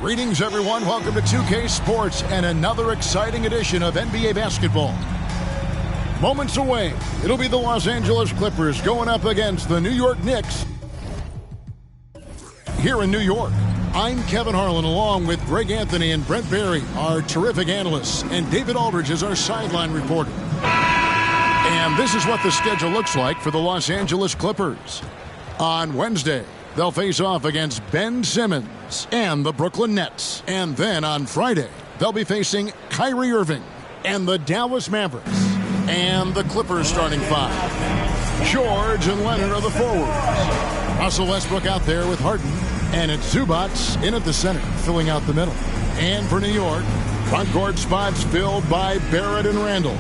Greetings, everyone. Welcome to 2K Sports and another exciting edition of NBA basketball. Moments away, it'll be the Los Angeles Clippers going up against the New York Knicks here in New York. I'm Kevin Harlan, along with Greg Anthony and Brent Barry, our terrific analysts, and David Aldridge is our sideline reporter. And this is what the schedule looks like for the Los Angeles Clippers. On Wednesday, they'll face off against Ben Simmons and the Brooklyn Nets. And then on Friday, they'll be facing Kyrie Irving and the Dallas Mavericks. And the Clippers starting five. George and Leonard are the forwards. Russell Westbrook out there with Harden. And it's Zubac in at the center, filling out the middle. And for New York, front court spots filled by Barrett and Randall.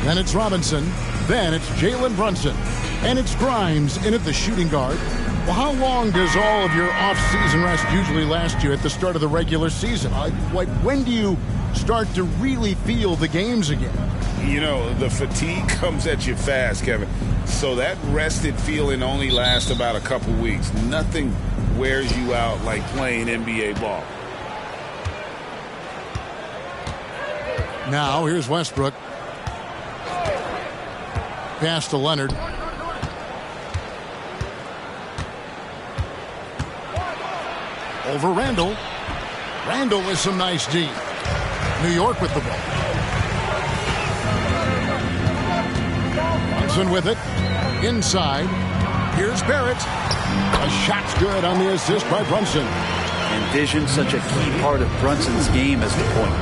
Then it's Robinson. Then it's Jalen Brunson. And it's Grimes in at the shooting guard. Well, how long does all of your off-season rest usually last you at the start of the regular season? Like, when do you start to really feel the games again? You know, the fatigue comes at you fast, Kevin. So that rested feeling only lasts about a couple weeks. Nothing wears you out like playing NBA ball. Now, here's Westbrook. Pass to Leonard. Over Randall. Randall with some nice D. New York with the ball. Brunson with it. Inside. Here's Barrett. A shot's good on the assist by Brunson. Envision such a key part of Brunson's game as the point.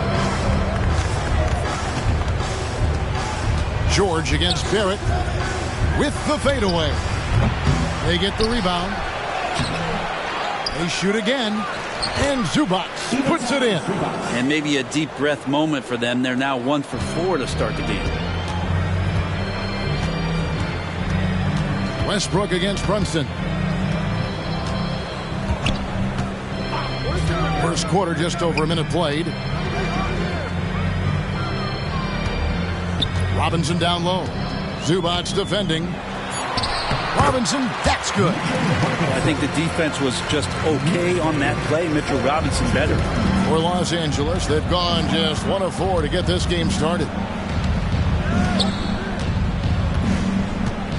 George against Barrett with the fadeaway. They get the rebound. They shoot again, and Zubac puts it in. And maybe a deep breath moment for them. They're now 1 for 4 to start the game. Westbrook against Brunson. First quarter, just over a minute played. Robinson down low. Zubac defending. Robinson, that's good. I think the defense was just okay on that play. Mitchell Robinson better. For Los Angeles, they've gone just 1 of 4 to get this game started.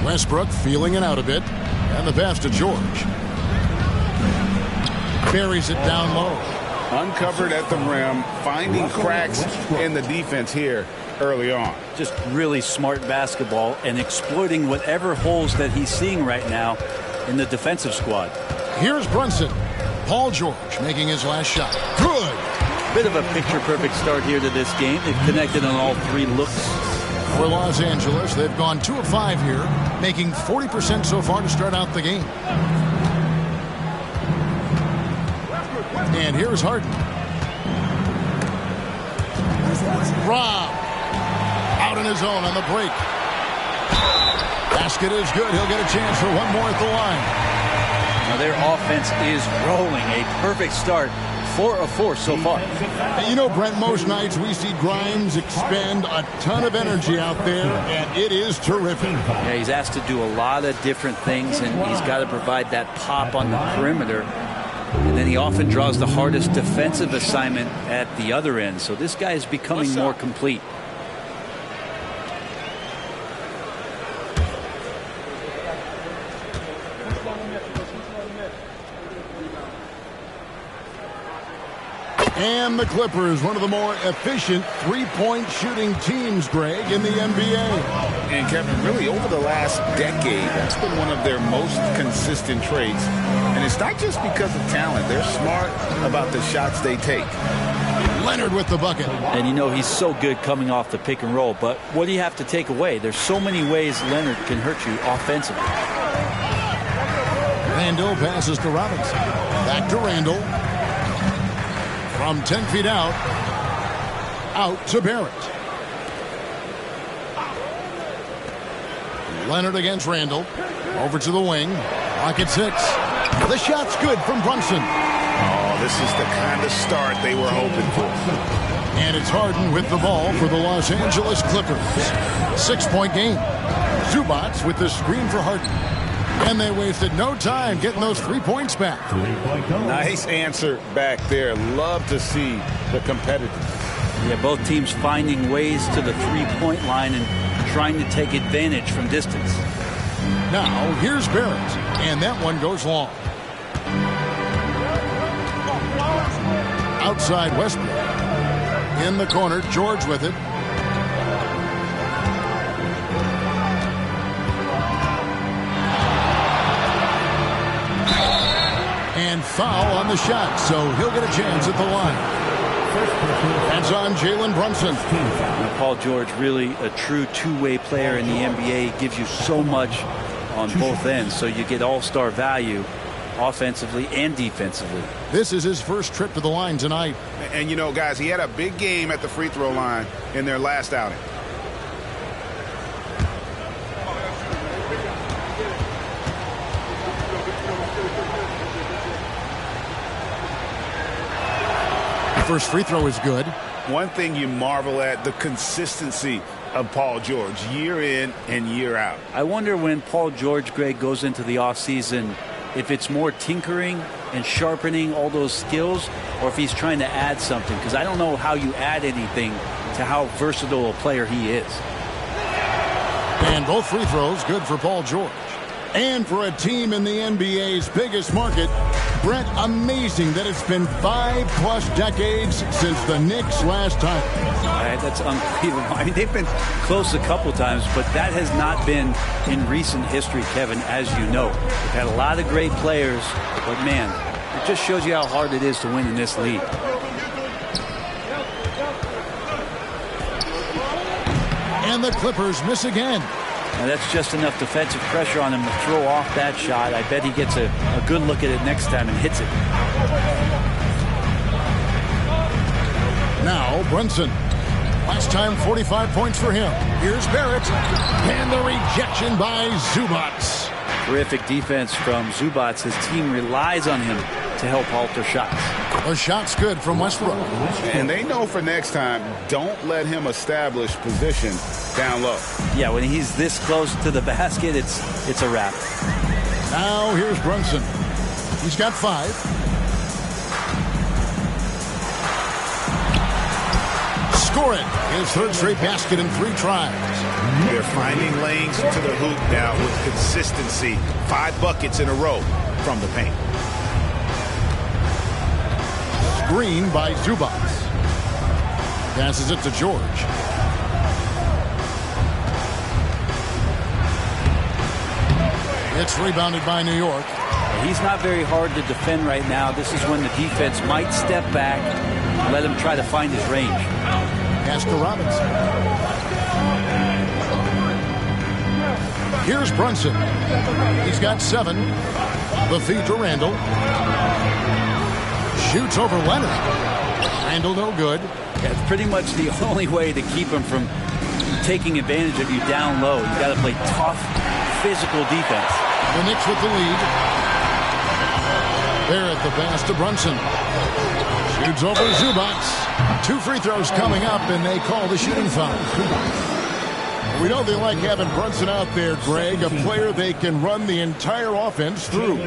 Westbrook feeling it out a bit. And the pass to George. Buries it down low. Uncovered at the rim, finding cracks in the defense here early on. Just really smart basketball and exploiting whatever holes that he's seeing right now in the defensive squad. Here's Brunson. Paul George making his last shot. Good. Bit of a picture-perfect start here to this game. They've connected on all 3 looks. For Los Angeles, they've gone 2 of 5 here, making 40% so far to start out the game. And here's Harden. Rob. Out in his own on the break. Basket is good. He'll get a chance for one more at the line. Now their offense is rolling. A perfect start. 4 of 4 so far. You know, Brent, most nights we see Grimes expend a ton of energy out there, and it is terrific. Yeah, he's asked to do a lot of different things, and he's got to provide that pop on the perimeter. And then he often draws the hardest defensive assignment at the other end. So this guy is becoming more complete. And the Clippers, one of the more efficient three-point shooting teams, Greg, in the NBA. And Kevin, really over the last decade, that's been one of their most consistent traits. And it's not just because of talent. They're smart about the shots they take. Leonard with the bucket. And you know he's so good coming off the pick and roll. But what do you have to take away? There's so many ways Leonard can hurt you offensively. Randall passes to Robinson. Back to Randall. From 10 feet out to Barrett. Leonard against Randall. Over to the wing. Pocket 6. The shot's good from Brunson. Oh, this is the kind of start they were hoping for. And it's Harden with the ball for the Los Angeles Clippers. 6-point game. Zubac with the screen for Harden. And they wasted no time getting those 3 points back. Nice answer back there. Love to see the competitiveness. Yeah, both teams finding ways to the three-point line and trying to take advantage from distance. Now, here's Barrett, and that one goes long. Outside Westbrook. In the corner, George with it. And foul on the shot, so he'll get a chance at the line. That's on Jalen Brunson. Now, Paul George, really a true two-way player in the NBA, gives you so much on both ends, so you get all-star value offensively and defensively. This is his first trip to the line tonight. And, you know, guys, he had a big game at the free throw line in their last outing. First free throw is good. One thing you marvel at, the consistency of Paul George year in and year out. I wonder when Paul George, Greg, goes into the offseason, if it's more tinkering and sharpening all those skills, or if he's trying to add something, because I don't know how you add anything to how versatile a player he is. And both free throws good for Paul George. And for a team in the NBA's biggest market, Brett, amazing that it's been 5+ decades since the Knicks last time. That's unbelievable. I mean, they've been close a couple times, but that has not been in recent history, Kevin, as you know. They've had a lot of great players, but man, it just shows you how hard it is to win in this league. And the Clippers miss again. Now that's just enough defensive pressure on him to throw off that shot. I bet he gets a good look at it next time and hits it. Now Brunson. Last time 45 points for him. Here's Barrett. And the rejection by Zubac. Terrific defense from Zubac. His team relies on him to help alter shots. A shot's good from Westbrook. And they know for next time, don't let him establish position down low. Yeah, when he's this close to the basket, it's a wrap. Now here's Brunson. He's got 5. Score it. His third straight basket in 3 tries. They're finding lanes to the hoop now with consistency. 5 buckets in a row from the paint. Green by Zubac. Passes it to George. It's rebounded by New York. He's not very hard to defend right now. This is when the defense might step back and let him try to find his range. Pass to Robinson. Here's Brunson. He's got 7. The feed to Randall. Shoots over Leonard. Randall no good. Yeah, it's pretty much the only way to keep him from taking advantage of you down low. You got to play tough, physical defense. The Knicks with the lead. Barrett the pass to Brunson. Shoots over Zubac. 2 free throws coming up, and they call the shooting foul. We know they like having Brunson out there, Greg, a player they can run the entire offense through.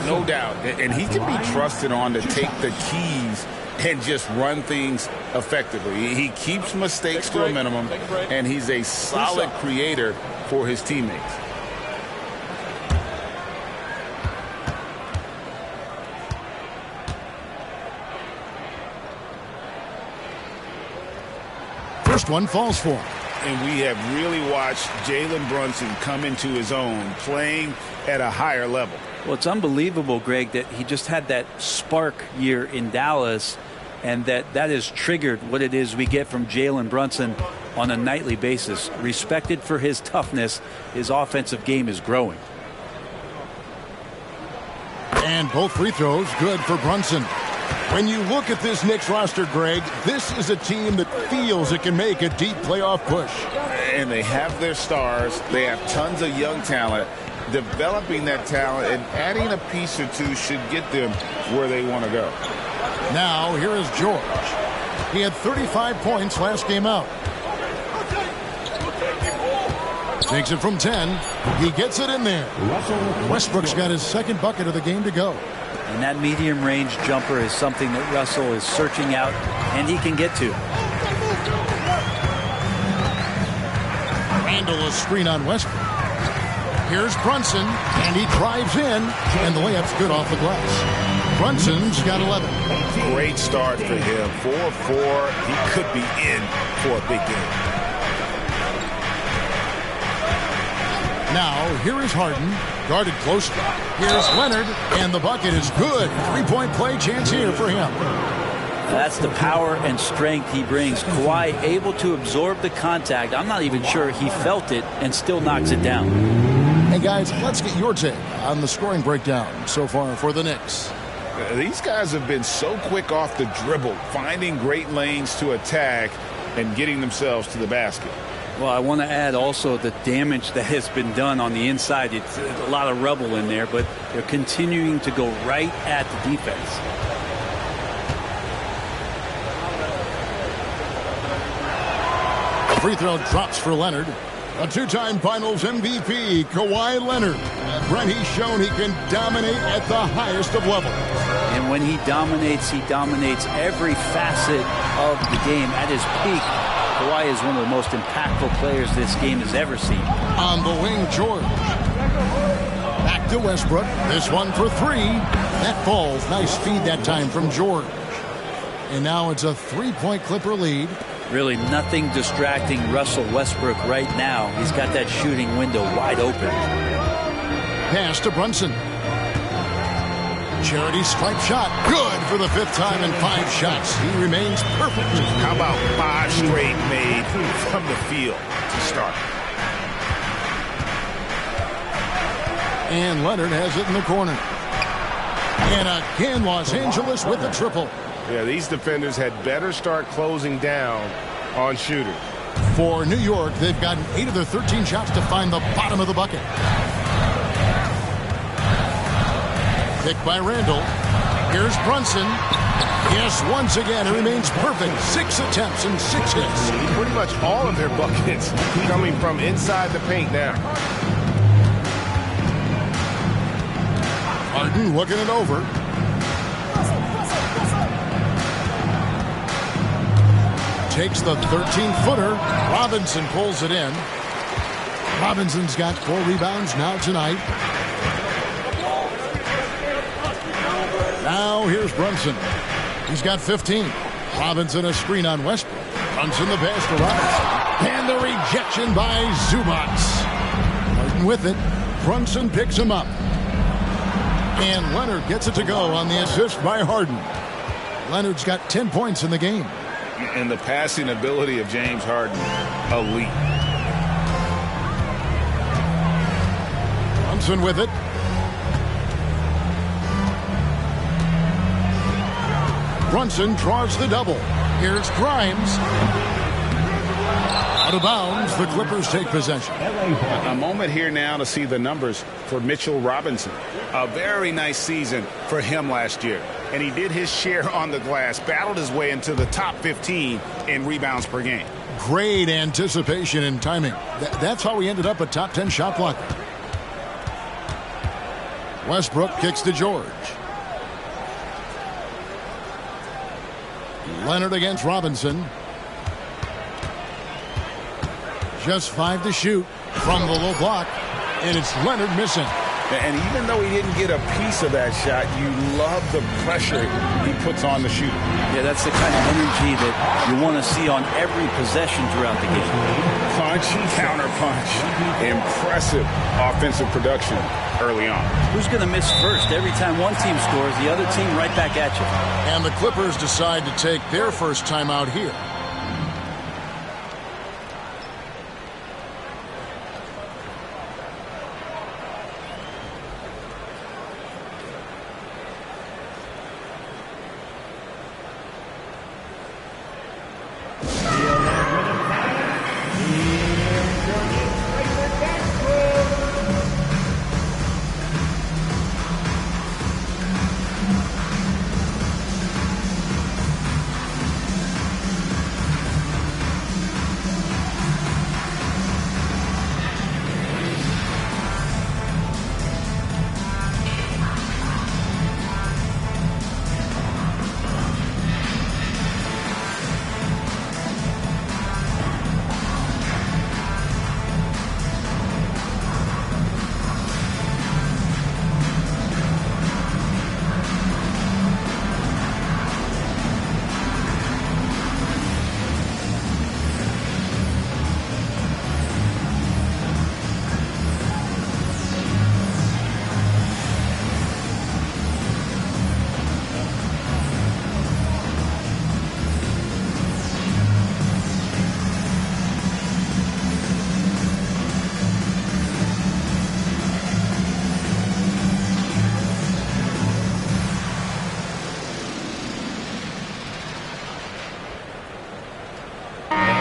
No doubt. And he can be trusted on to take the keys and just run things effectively. He keeps mistakes to a minimum, and he's a solid creator for his teammates. First one falls for him. And we have really watched Jalen Brunson come into his own, playing at a higher level. Well, it's unbelievable, Greg, that he just had that spark year in Dallas, and that has triggered what it is we get from Jalen Brunson on a nightly basis. Respected for his toughness, his offensive game is growing. And both free throws good for Brunson. When you look at this Knicks roster, Greg, this is a team that feels it can make a deep playoff push. And they have their stars. They have tons of young talent. Developing that talent and adding a piece or two should get them where they want to go. Now, here is George. He had 35 points last game out. Takes it from 10. He gets it in there. Westbrook's got his second bucket of the game to go. And that medium-range jumper is something that Russell is searching out, and he can get to. Randall a screen on Westbrook. Here's Brunson, and he drives in, and the layup's good off the glass. Brunson's got 11. Great start for him. 4-4. He could be in for a big game. Now, here is Harden, guarded closely. Here's Leonard, and the bucket is good. Three-point play chance here for him. That's the power and strength he brings. Kawhi able to absorb the contact. I'm not even sure he felt it and still knocks it down. Hey, guys, let's get your take on the scoring breakdown so far for the Knicks. These guys have been so quick off the dribble, finding great lanes to attack and getting themselves to the basket. Well, I want to add also the damage that has been done on the inside. It's a lot of rubble in there, but they're continuing to go right at the defense. The free throw drops for Leonard. A two-time Finals MVP, Kawhi Leonard. Brent, he's shown he can dominate at the highest of levels. And when he dominates every facet of the game at his peak. Kawhi is one of the most impactful players this game has ever seen. On the wing, George. Back to Westbrook. This one for three. That falls. Nice feed that time from George. And now it's a three-point Clipper lead. Really nothing distracting Russell Westbrook right now. He's got that shooting window wide open. Pass to Brunson. Charity stripe shot. Good for the fifth time in 5 shots. He remains perfect. How about 5 straight made from the field to start? And Leonard has it in the corner. And again, Los Angeles with the triple. Yeah, these defenders had better start closing down on shooters. For New York, they've gotten 8 of their 13 shots to find the bottom of the bucket. Picked by Randall. Here's Brunson. Yes, once again, it remains perfect. 6 attempts and 6 hits. Pretty much all of their buckets coming from inside the paint now. Harden looking it over. Takes the 13-footer. Robinson pulls it in. Robinson's got 4 rebounds now tonight. Now here's Brunson. He's got 15. Robinson a screen on Westbrook. Brunson the pass to Robinson. And the rejection by Zubac. Harden with it. Brunson picks him up. And Leonard gets it to go on the assist by Harden. Leonard's got 10 points in the game. And the passing ability of James Harden, elite. Brunson with it. Brunson draws the double. Here's Grimes. Out of bounds, the Clippers take possession. A moment here now to see the numbers for Mitchell Robinson. A very nice season for him last year. And he did his share on the glass, battled his way into the top 15 in rebounds per game. Great anticipation and timing. That's how he ended up a top 10 shot blocker. Westbrook kicks to George. Leonard against Robinson. Just 5 to shoot from the low block, and it's Leonard missing. And even though he didn't get a piece of that shot, you love the pressure he puts on the shooter. Yeah, that's the kind of energy that you want to see on every possession throughout the game. Punch, counter punch. Impressive offensive production early on. Who's going to miss first? Every time one team scores, the other team right back at you. And the Clippers decide to take their first timeout here.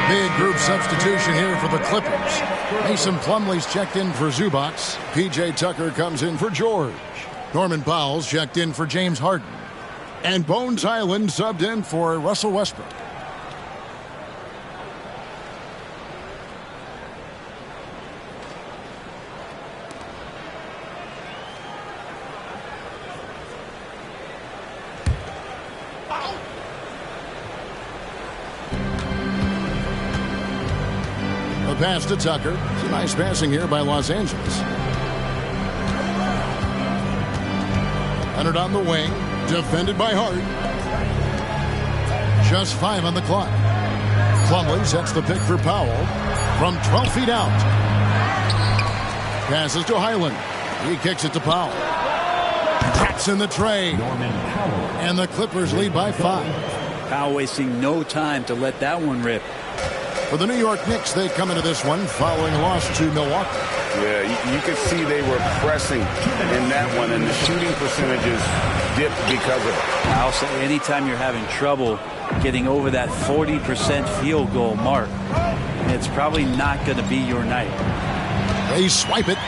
Big group substitution here for the Clippers. Mason Plumlee's checked in for Zubac. P.J. Tucker comes in for George. Norman Powell's checked in for James Harden. And Bones Highland subbed in for Russell Westbrook. A pass to Tucker. It's a nice passing here by Los Angeles. Leonard on the wing. Defended by Hart. Just 5 on the clock. Plumlee sets the pick for Powell. From 12 feet out. Passes to Highland. He kicks it to Powell. Traps in the trade. And the Clippers lead by 5. Powell wasting no time to let that one rip. For the New York Knicks, they come into this one following a loss to Milwaukee. Yeah, you could see they were pressing in that one, and the shooting percentages dipped because of it. Also, anytime you're having trouble getting over that 40% field goal mark, it's probably not going to be your night. They swipe it.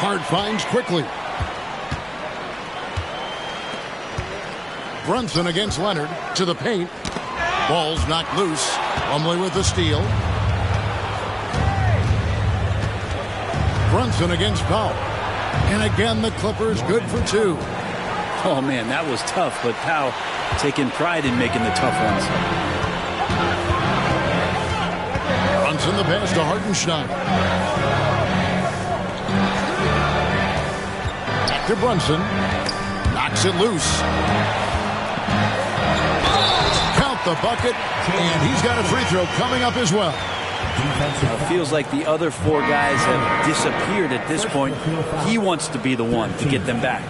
Hart finds quickly. Brunson against Leonard to the paint. Ball's knocked loose. Plumlee with the steal. Brunson against Powell. And again, the Clippers good for 2. Oh, man, that was tough, but Powell taking pride in making the tough ones. Brunson the pass to Hartenstein. Back to Brunson. Knocks it loose. Count the bucket, and he's got a free throw coming up as well. It feels like the other 4 guys have disappeared at this point. He wants to be the one to get them back.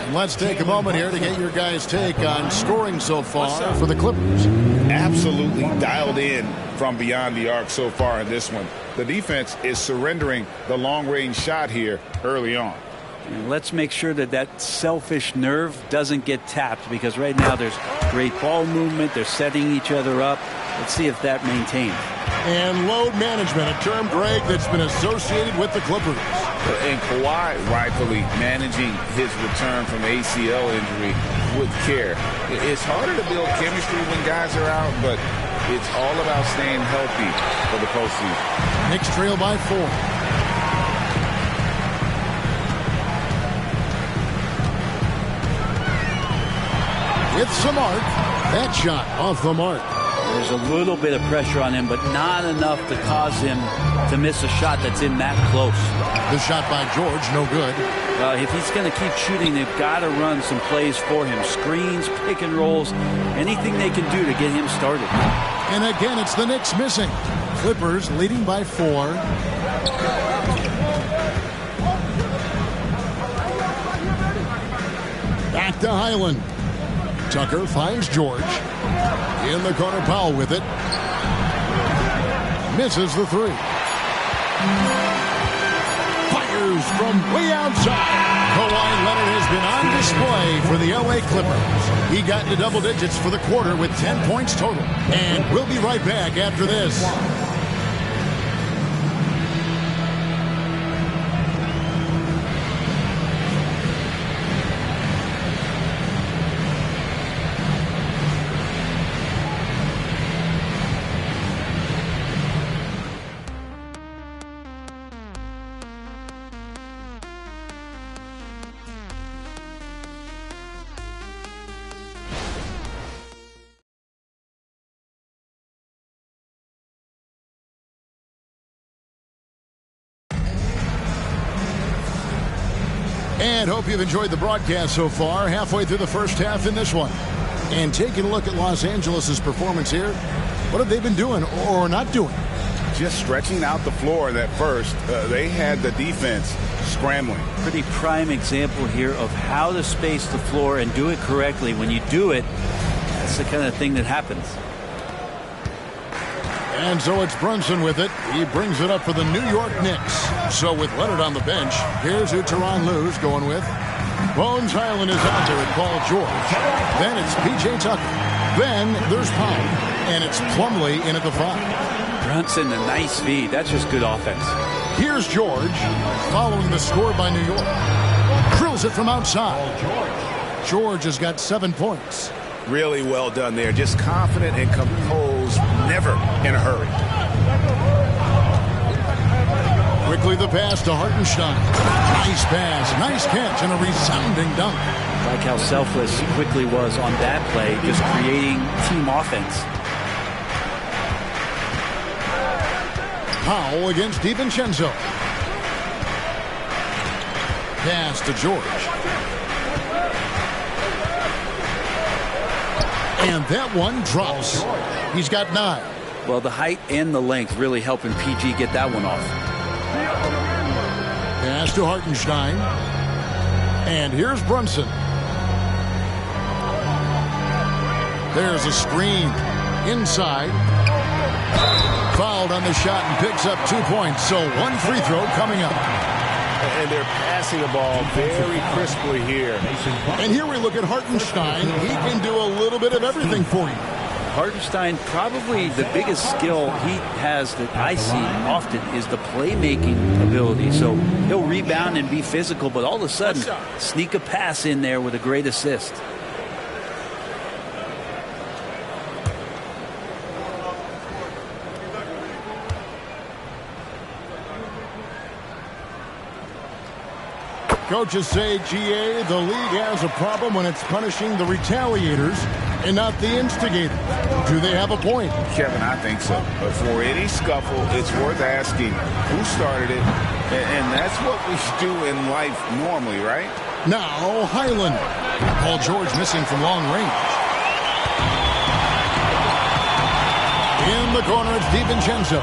And let's take a moment here to get your guys' take on scoring so far for the Clippers. Absolutely dialed in from beyond the arc so far in this one. The defense is surrendering the long-range shot here early on. And let's make sure that that selfish nerve doesn't get tapped, because right now there's great ball movement. They're setting each other up. Let's see if that maintains. And load management, a term, Greg, that's been associated with the Clippers. And Kawhi rightfully managing his return from ACL injury with care. It's harder to build chemistry when guys are out, but it's all about staying healthy for the postseason. Knicks trail by 4. With some arc. That shot off the mark. There's a little bit of pressure on him, but not enough to cause him to miss a shot that's in that close. The shot by George, no good. If he's going to keep shooting, they've got to run some plays for him. Screens, pick and rolls, anything they can do to get him started. And again, it's the Knicks missing. Clippers leading by 4. Back to Highland. Tucker finds George. In the corner, Powell with it. Misses the 3. Fires from way outside. Kawhi Leonard has been on display for the LA Clippers. He got into double digits for the quarter with 10 points total. And we'll be right back after this. And hope you've enjoyed the broadcast so far. Halfway through the first half in this one. And taking a look at Los Angeles' performance here. What have they been doing or not doing? Just stretching out the floor in that first. They had the defense scrambling. Pretty prime example here of how to space the floor and do it correctly. When you do it, that's the kind of thing that happens. And so it's Brunson with it. He brings it up for the New York Knicks. So with Leonard on the bench, here's who Tyronn Lue's going with. Bones Highland is out there at Paul George. Then it's P.J. Tucker. Then there's Powell, and it's Plumlee in at the 5. Brunson, a nice feed. That's just good offense. Here's George, following the score by New York. Drills it from outside. George has got 7 points. Really well done there. Just confident and composed, never in a hurry. Quickly the pass to Hartenstein. Nice pass, nice catch, and a resounding dunk. Like how selfless Quickly was on that play, just creating team offense. Powell against DiVincenzo. Pass to George. And that one drops. He's got 9. Well, the height and the length really helping PG get that one off. Pass to Hartenstein. And here's Brunson. There's a screen. Inside. Fouled on the shot and picks up 2 points. So 1 free throw coming up. And they're passing the ball very crisply here. And here we look at Hartenstein. He can do a little bit of everything for you. Hartenstein, probably the biggest skill he has that I see often is the playmaking ability. So he'll rebound and be physical, but all of a sudden sneak a pass in there with a great assist. Coaches say, GA, the league has a problem when it's punishing the retaliators and not the instigators. Do they have a point? Kevin, I think so. But for any scuffle, it's worth asking who started it. And that's what we do in life normally, right? Now, Highland. Paul George missing from long range. In the corner, it's DiVincenzo.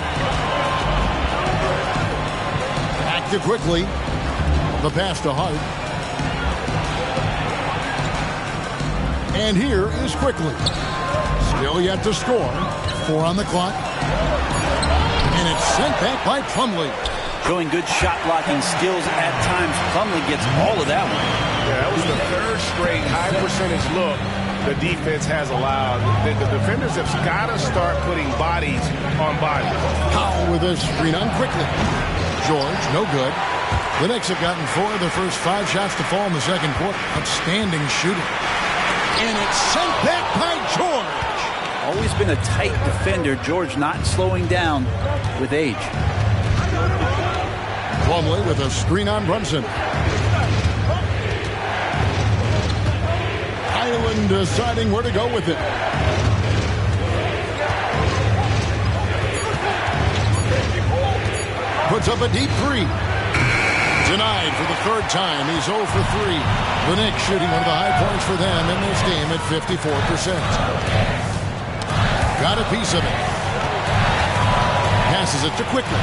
Back to Quickly. The pass to Hart. And here is Quickly. Still yet to score. 4 on the clock. And it's sent back by Plumlee. Showing good shot blocking skills at times. Plumlee gets all of that one. Yeah, that was the 3rd straight high percentage look the defense has allowed. The defenders have got to start putting bodies on bodies. Powell with a screen on Quickly. George, no good. The Knicks have gotten 4 of their first 5 shots to fall in the second quarter. Outstanding shooting. And it's sent back by George. Always been a tight defender. George not slowing down with age. Plumlee with a screen on Brunson. Highland deciding where to go with it. Puts up a deep 3. Denied for the 3rd time. He's 0 for 3. The Knicks shooting one of the high points for them in this game at 54%. Got a piece of it. Passes it to Quickly.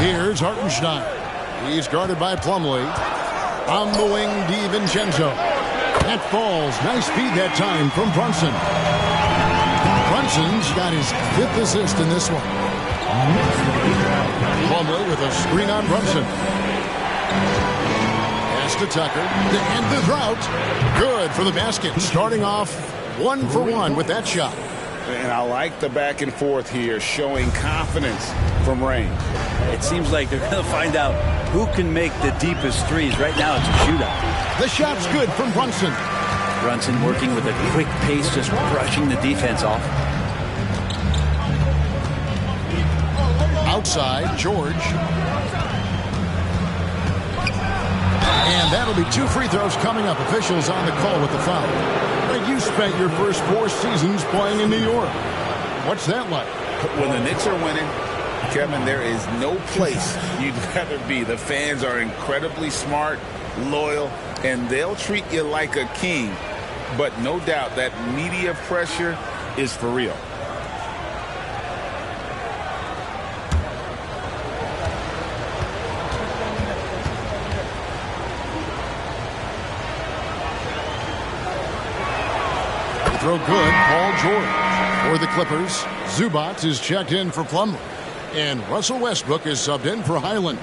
Here's Hartenstein. He's guarded by Plumlee. On the wing, DiVincenzo. That falls. Nice speed that time from Brunson. Brunson's got his 5th assist in this one. Plumlee with a screen on Brunson. Pass to Tucker to end the drought. Good for the basket. Starting off 1 for 1 with that shot. And I like the back and forth here, showing confidence from Rain. It seems like they're going to find out who can make the deepest threes. Right now it's a shootout. The shot's good from Brunson. Brunson working with a quick pace, just brushing the defense off. Outside, George. And that'll be 2 free throws coming up. Officials on the call with the foul. But you spent your first 4 seasons playing in New York. What's that like? When the Knicks are winning, Kevin, there is no place you'd rather be. The fans are incredibly smart, loyal, and they'll treat you like a king. But no doubt that media pressure is for real. Throw good, Paul George. For the Clippers, Zubac is checked in for Plumlee. And Russell Westbrook is subbed in for Highland.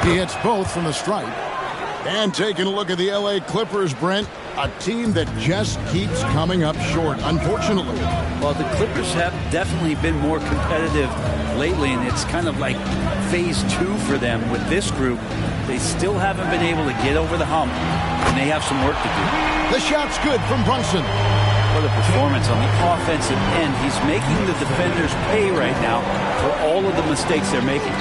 He hits both from the stripe. And taking a look at the L.A. Clippers, Brent, a team that just keeps coming up short, unfortunately. Well, the Clippers have definitely been more competitive lately, and it's kind of like phase 2 for them with this group. They still haven't been able to get over the hump, and they have some work to do. The shot's good from Brunson. What a performance on the offensive end. He's making the defenders pay right now for all of the mistakes they're making.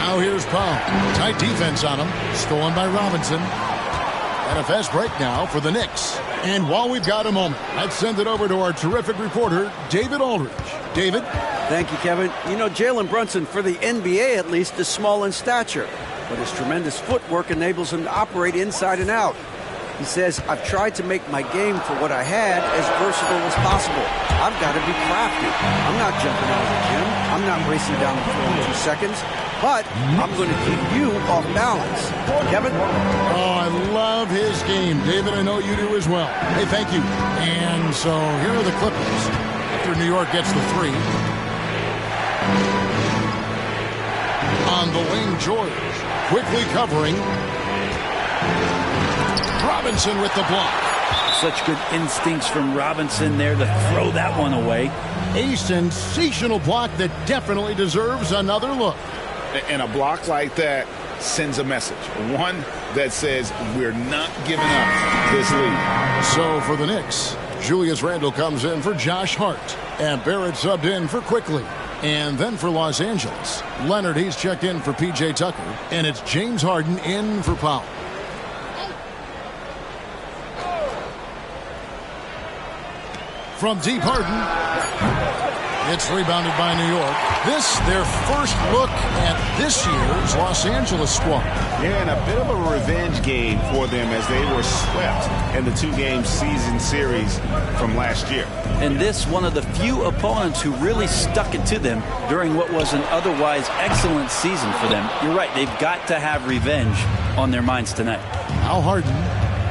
Now here's Powell. Tight defense on him. Stolen by Robinson. And a fast break now for the Knicks. And while we've got a moment, let's send it over to our terrific reporter, David Aldridge. David? Thank you, Kevin. You know, Jalen Brunson, for the NBA at least, is small in stature, but his tremendous footwork enables him to operate inside and out. He says, I've tried to make my game for what I had as versatile as possible. I've got to be crafty. I'm not jumping out of the gym. I'm not racing down the floor in 2 seconds, but I'm going to keep you off balance. Kevin? Oh, I love his game. David, I know you do as well. Hey, thank you. And so here are the Clippers. After New York gets the 3. On the wing, George. Quickly covering. Robinson with the block. Such good instincts from Robinson there to throw that one away. A sensational block that definitely deserves another look. And a block like that sends a message. One that says we're not giving up this lead. So for the Knicks, Julius Randle comes in for Josh Hart. And Barrett subbed in for Quickly. And then for Los Angeles, Leonard, he's checked in for P.J. Tucker. And it's James Harden in for Powell. From deep, Harden. It's rebounded by New York. This, their first look at this year's Los Angeles squad. Yeah, and a bit of a revenge game for them as they were swept in the 2-game season series from last year. And this, one of the few opponents who really stuck it to them during what was an otherwise excellent season for them. You're right, they've got to have revenge on their minds tonight. Now Harden,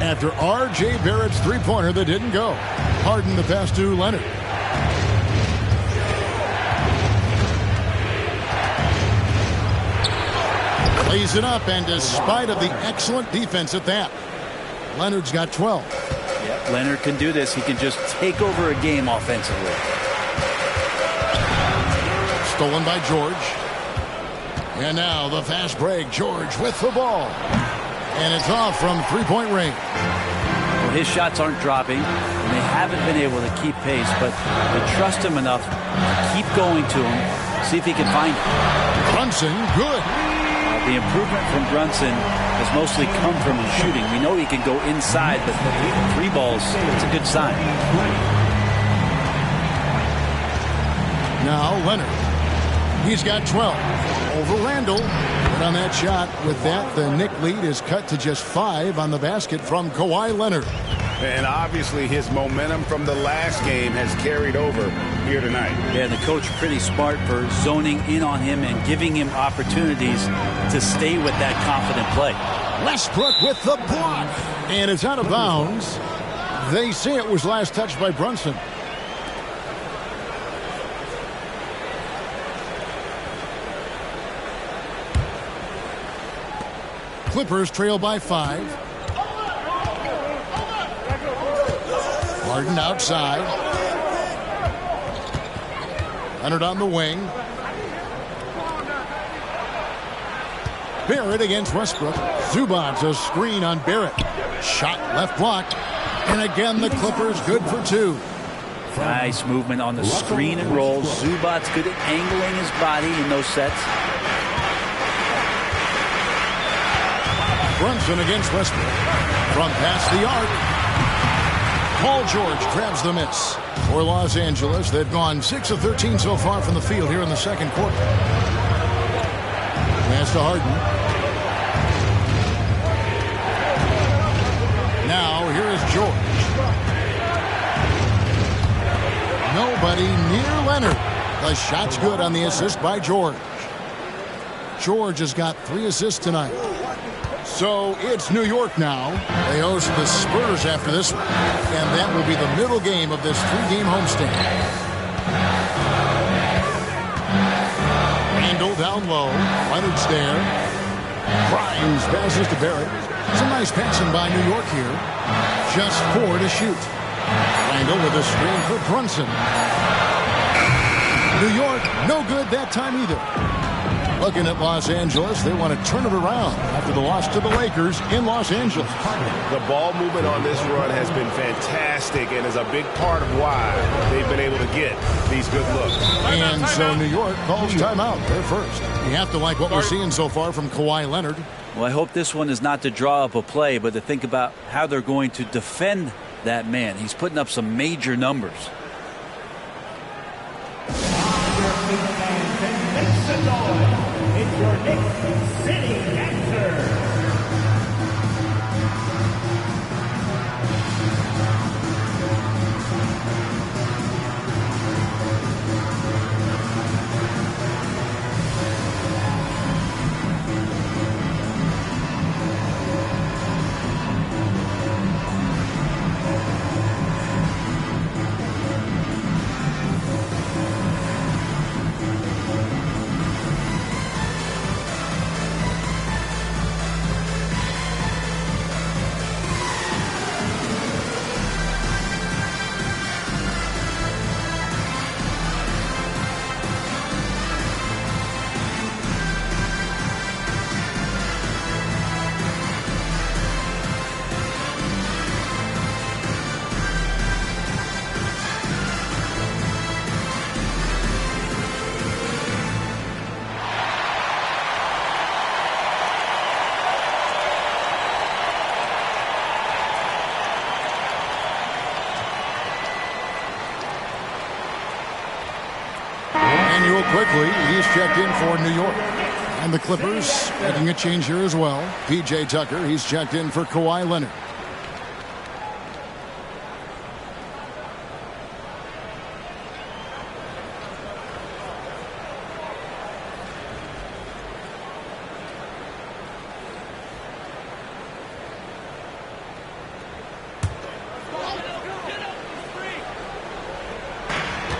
after R.J. Barrett's three-pointer that didn't go. Harden the pass to Leonard. Lays it up, and despite of the excellent defense at that, Leonard's got 12. Yep, Leonard can do this. He can just take over a game offensively. Stolen by George. And now the fast break. George with the ball. And it's off from three-point range. Well, his shots aren't dropping, and they haven't been able to keep pace, but they trust him enough to keep going to him, see if he can find it. Brunson, good. The improvement from Brunson has mostly come from his shooting. We know he can go inside, but 3 balls, it's a good sign. Now Leonard. He's got 12. Over Randle. But on that shot, with that, the Knick lead is cut to just 5 on the basket from Kawhi Leonard. And obviously his momentum from the last game has carried over here tonight. Yeah, the coach pretty smart for zoning in on him and giving him opportunities to stay with that confident play. Westbrook with the block. And it's out of bounds. They say it was last touched by Brunson. Clippers trail by 5. Harden outside. Leonard on the wing. Barrett against Westbrook. Zubac's a screen on Barrett. Shot left blocked. And again the Clippers good for 2. Nice movement on the screen and roll. Zubac's good at angling his body in those sets. Brunson against Westbrook. From past the arc. Paul George grabs the miss. For Los Angeles, they've gone 6 of 13 so far from the field here in the second quarter. Pass to Harden. Now here is George. Nobody near Leonard. The shot's good on the assist by George. George has got 3 assists tonight. So it's New York now. They host the Spurs after this one. And that will be the middle game of this 3-game homestand. down low. Leonard's there. Grimes passes to Barrett. Some nice passing by New York here. Just 4 to shoot. Randall with a screen for Brunson. New York, no good that time either. Looking at Los Angeles, they want to turn it around after the loss to the Lakers in Los Angeles. The ball movement on this run has been fantastic and is a big part of why they've been able to get these good looks. And so New York calls timeout. They're first. You have to like what we're seeing so far from Kawhi Leonard. Well, I hope this one is not to draw up a play, but to think about how they're going to defend that man. He's putting up some major numbers. It's your Knicks City answer. Quickly, he's checked in for New York. And the Clippers making a change here as well. P.J. Tucker, he's checked in for Kawhi Leonard.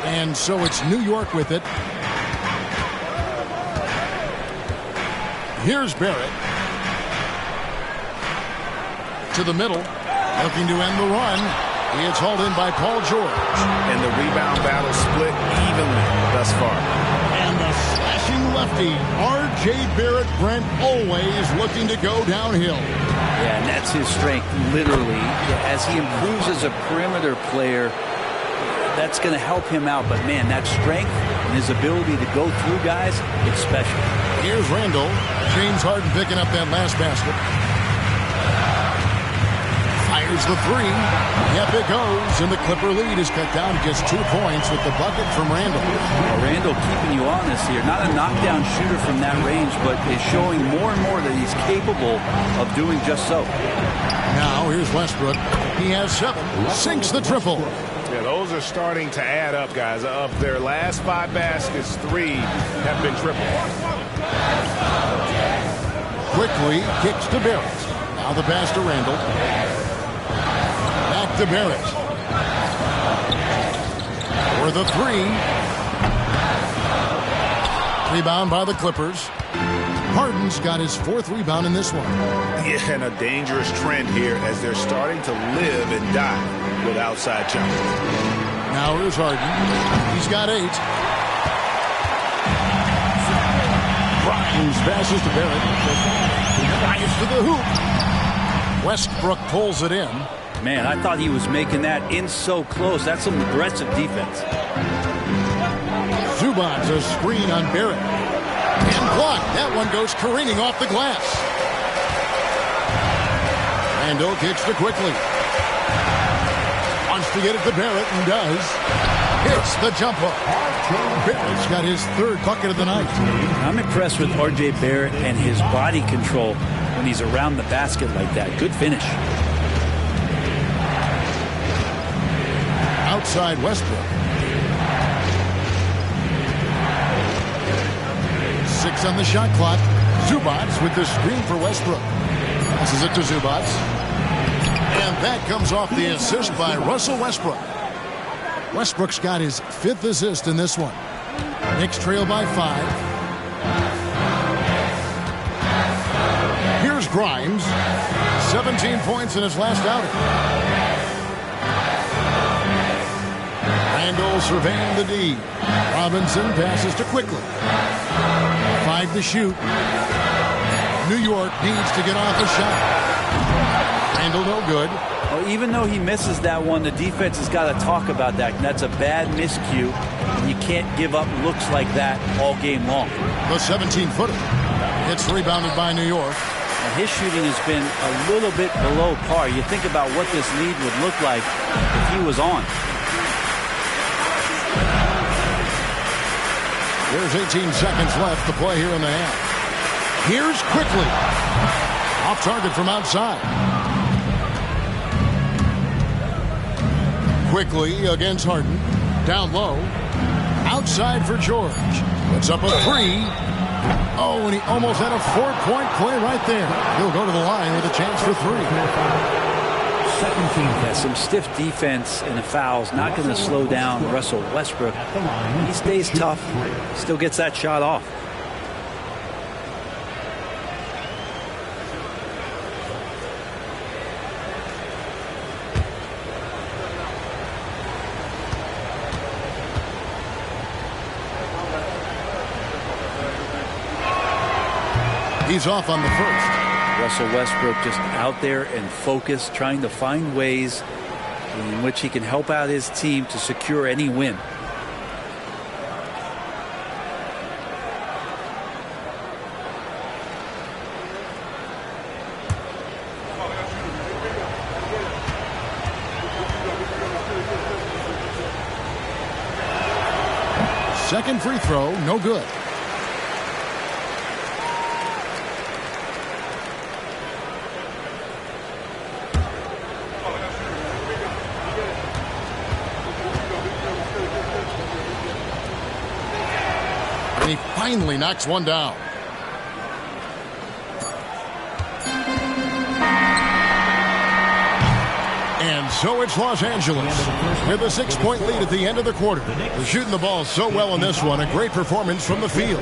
And so it's New York with it. Here's Barrett. To the middle. Looking to end the run. He is hauled in by Paul George. And the rebound battle split evenly thus far. And the slashing lefty, R.J. Barrett, Brent, always looking to go downhill. Yeah, and that's his strength, literally. As he improves as a perimeter player, that's going to help him out. But, man, that strength and his ability to go through guys, it's special. Here's Randall. James Harden picking up that last basket. Fires the three. Yep, it goes. And the Clipper lead is cut down to just 2 points with the bucket from Randall. Well, Randall keeping you honest here. Not a knockdown shooter from that range, but is showing more and more that he's capable of doing just so. Now, here's Westbrook. He has 7. Sinks the triple. Yeah, those are starting to add up, guys. Of their last 5 baskets, 3 have been triples. Quickly kicks to Barrett. Now the pass to Randall. Back to Barrett. For the 3. Rebound by the Clippers. Harden's got his 4th rebound in this one. Yeah, and a dangerous trend here as they're starting to live and die with outside challenges. Now here's Harden. He's got 8. Grimes passes to Barrett. Grimes to the hoop. Westbrook pulls it in. Man, I thought he was making that in so close. That's some aggressive defense. Zubac's a screen on Barrett. And blocked. That one goes careening off the glass. Randall kicks to Quickly. Wants to get it to Barrett and does. Hits the jumper. Barrett's got his 3rd bucket of the night. I'm impressed with R.J. Barrett and his body control when he's around the basket like that. Good finish. Outside Westbrook. 6 on the shot clock. Zubac with the screen for Westbrook. Passes it to Zubac. And that comes off the assist by Russell Westbrook. Westbrook's got his 5th assist in this one. Knicks trail by 5. Grimes, 17 points in his last outing. Randall surveying the D. Robinson passes to Quickly. 5 to shoot. New York needs to get off a shot. Randall no good. Well, even though he misses that one, the defense has got to talk about that. That's a bad miscue. And you can't give up looks like that all game long. The 17-footer. It's rebounded by New York. And his shooting has been a little bit below par. You think about what this lead would look like if he was on. There's 18 seconds left to play here in the half. Here's Quickly. Off target from outside. Quickly against Harden. Down low. Outside for George. Puts up a 3. Oh, and he almost had a 4-point play right there. He'll go to the line with a chance for 3. Yeah, some stiff defense and the fouls. Not going to slow down Russell Westbrook. He stays tough. Still gets that shot off. He's off on the first. Russell Westbrook just out there and focused, trying to find ways in which he can help out his team to secure any win. Second free throw, no good. And he finally knocks one down. And so it's Los Angeles with a 6-point lead at the end of the quarter. They're shooting the ball so well in this one. A great performance from the field.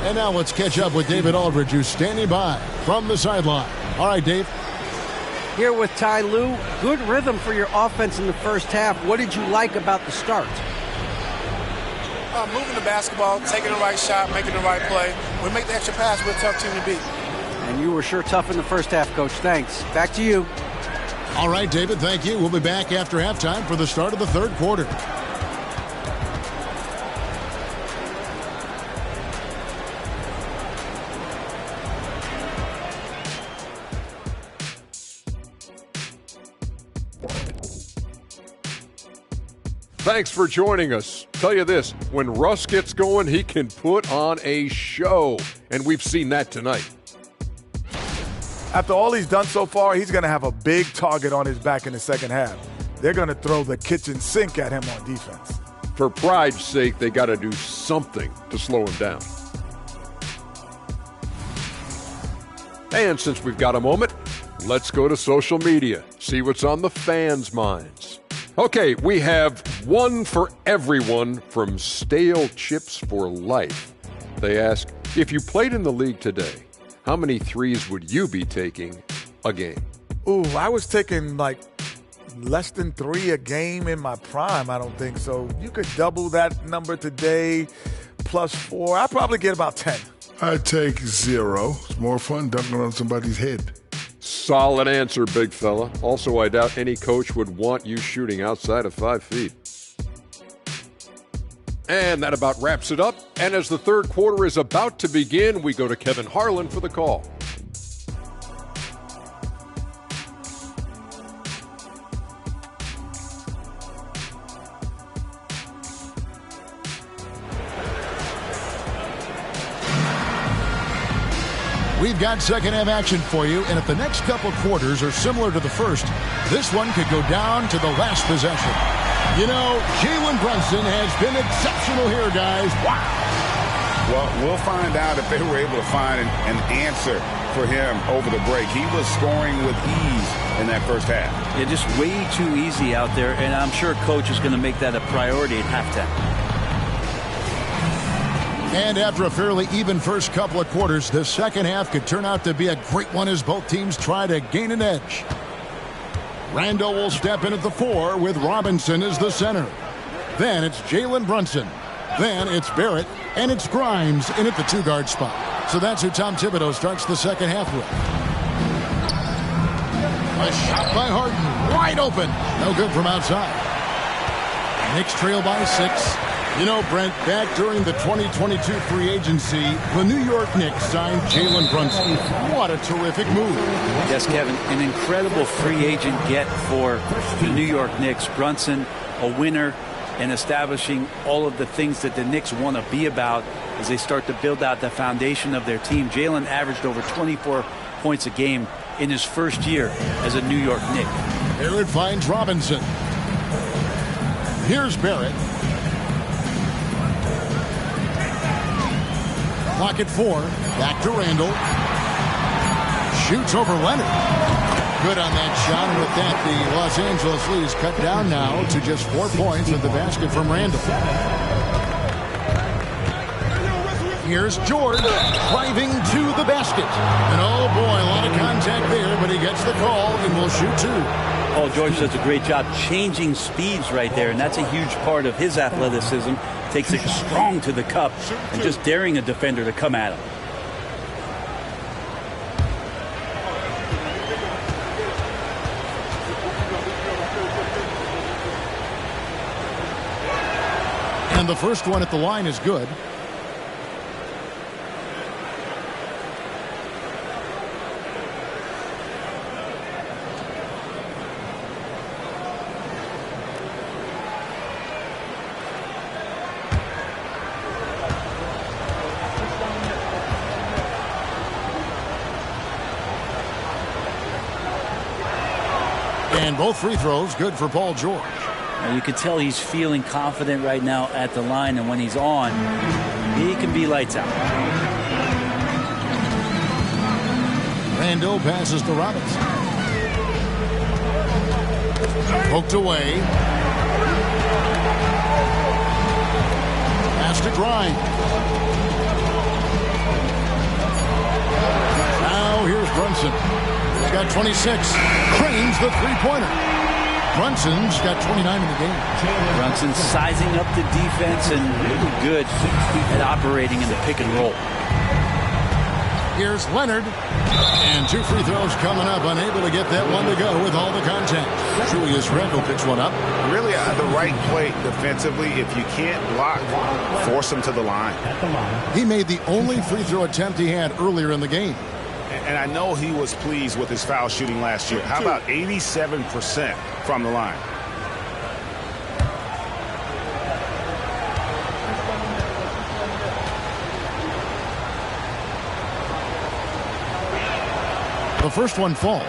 And now let's catch up with David Aldridge, who's standing by from the sideline. All right, Dave. Here with Ty Lue. Good rhythm for your offense in the first half. What did you like about the start? Moving the basketball, taking the right shot, making the right play. We make the extra pass, we're a tough team to beat. And you were sure tough in the first half, Coach. Thanks. Back to you. All right, David, thank you. We'll be back after halftime for the start of the third quarter. Thanks for joining us. Tell you this, when Russ gets going, he can put on a show, and we've seen that tonight. After all he's done so far, he's going to have a big target on his back in the second half. They're going to throw the kitchen sink at him on defense. For pride's sake, they got to do something to slow him down. And since we've got a moment, let's go to social media, see what's on the fans' minds. Okay, we have one for everyone from Stale Chips for Life. They ask, if you played in the league today, how many threes would you be taking a game? Ooh, I was taking like less than 3 a game in my prime. I don't think so. You could double that number today, plus 4. I'd probably get about 10. I'd take 0. It's more fun dunking on somebody's head. Solid answer, big fella. Also, I doubt any coach would want you shooting outside of 5 feet. And that about wraps it up. And as the third quarter is about to begin, we go to Kevin Harlan for the call. We've got second half action for you, and if the next couple quarters are similar to the first, this one could go down to the last possession. You know, Jalen Brunson has been exceptional here, guys. Wow. Well, we'll find out if they were able to find an answer for him over the break. He was scoring with ease in that first half. Yeah, just way too easy out there, and I'm sure Coach is going to make that a priority at halftime. And after a fairly even first couple of quarters, the second half could turn out to be a great one as both teams try to gain an edge. Randall will step in at the 4 with Robinson as the center. Then it's Jalen Brunson. Then it's Barrett. And it's Grimes in at the 2-guard spot. So that's who Tom Thibodeau starts the second half with. A shot by Harden. Wide open. No good from outside. Knicks trail by 6. You know, Brent, back during the 2022 free agency, the New York Knicks signed Jalen Brunson. What a terrific move. Yes, Kevin, an incredible free agent get for the New York Knicks. Brunson, a winner, and establishing all of the things that the Knicks want to be about as they start to build out the foundation of their team. Jalen averaged over 24 points a game in his first year as a New York Knick. Barrett finds Robinson. Here's Barrett. Clock at 4. Back to Randall. Shoots over Leonard. Good on that shot. And with that, the Los Angeles lead is cut down now to just 4 points with the basket from Randall. Here's George driving to the basket. And oh boy, a lot of contact there, but he gets the call and will shoot 2. Paul George does a great job changing speeds right there, and that's a huge part of his athleticism. Takes it strong to the cup and just daring a defender to come at him. And the first one at the line is good. And both free throws good for Paul George. Now you can tell he's feeling confident right now at the line, and when he's on, he can be lights out. Randall passes to Robinson. Poked away. Pass to Grimes. Now here's Brunson. He's got 26. Cranes the three-pointer. Brunson's got 29 in the game. Brunson sizing up the defense and really good at operating in the pick and roll. Here's Leonard. And 2 free throws coming up. Unable to get that one to go with all the contact. Julius Randle picks one up. Really the right play defensively. If you can't block, force him to the line. He made the only free throw attempt he had earlier in the game. And I know he was pleased with his foul shooting last year. How about 87% from the line? The first one falls.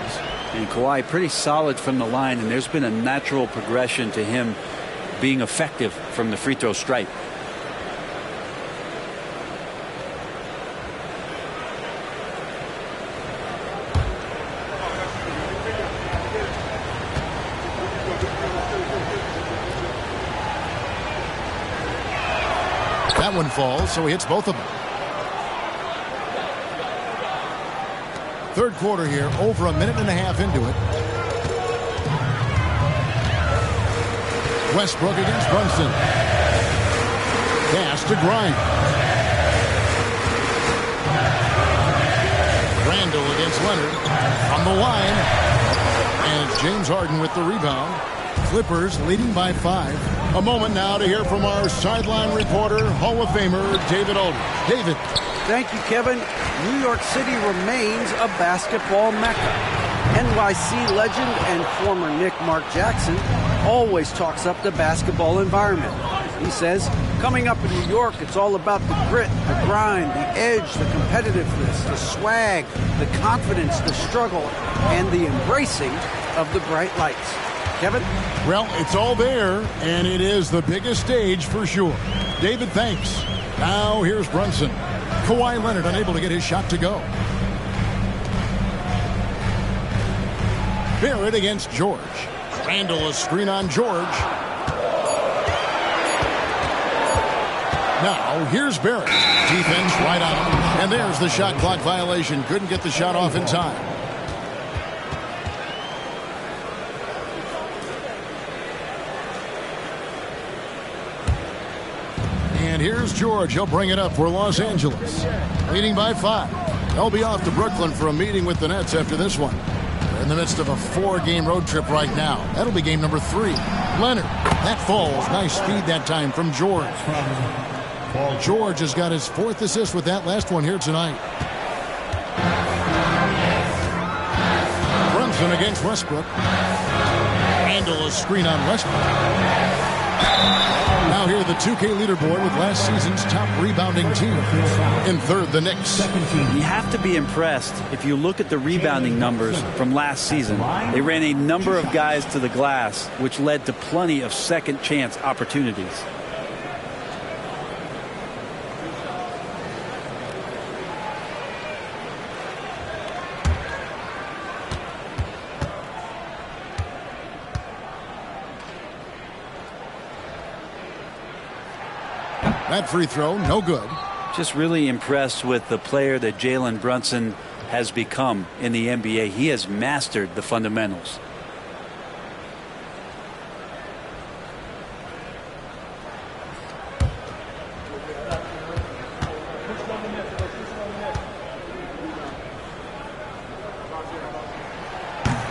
And Kawhi pretty solid from the line, and there's been a natural progression to him being effective from the free throw stripe. That one falls, so he hits both of them. Third quarter here, over a minute and a half into it. Westbrook against Brunson. Pass to Grimes. Randall against Leonard. On the line. And it's James Harden with the rebound. Clippers leading by 5. A moment now to hear from our sideline reporter, Hall of Famer David Aldridge. David. Thank you, Kevin. New York City remains a basketball mecca. NYC legend and former Knick Mark Jackson always talks up the basketball environment. He says, coming up in New York, it's all about the grit, the grind, the edge, the competitiveness, the swag, the confidence, the struggle, and the embracing of the bright lights. Kevin? Well, it's all there, and it is the biggest stage for sure. David, thanks. Now here's Brunson. Kawhi Leonard unable to get his shot to go. Barrett against George. Randall a screen on George. Now, here's Barrett. Defense right on him. And there's the shot clock violation. Couldn't get the shot off in time. And here's George. He'll bring it up for Los Angeles. Leading by 5. They'll be off to Brooklyn for a meeting with the Nets after this one. They're in the midst of a 4-game road trip right now. That'll be game number 3. Leonard. That falls. Nice speed that time from George. George has got his 4th assist with that last one here tonight. Brunson against Westbrook. Handle a screen on Westbrook. Now here the 2K leaderboard with last season's top rebounding team. In 3rd, the Knicks. You have to be impressed if you look at the rebounding numbers from last season. They ran a number of guys to the glass, which led to plenty of second chance opportunities. That free throw, no good. Just really impressed with the player that Jalen Brunson has become in the NBA. He has mastered the fundamentals.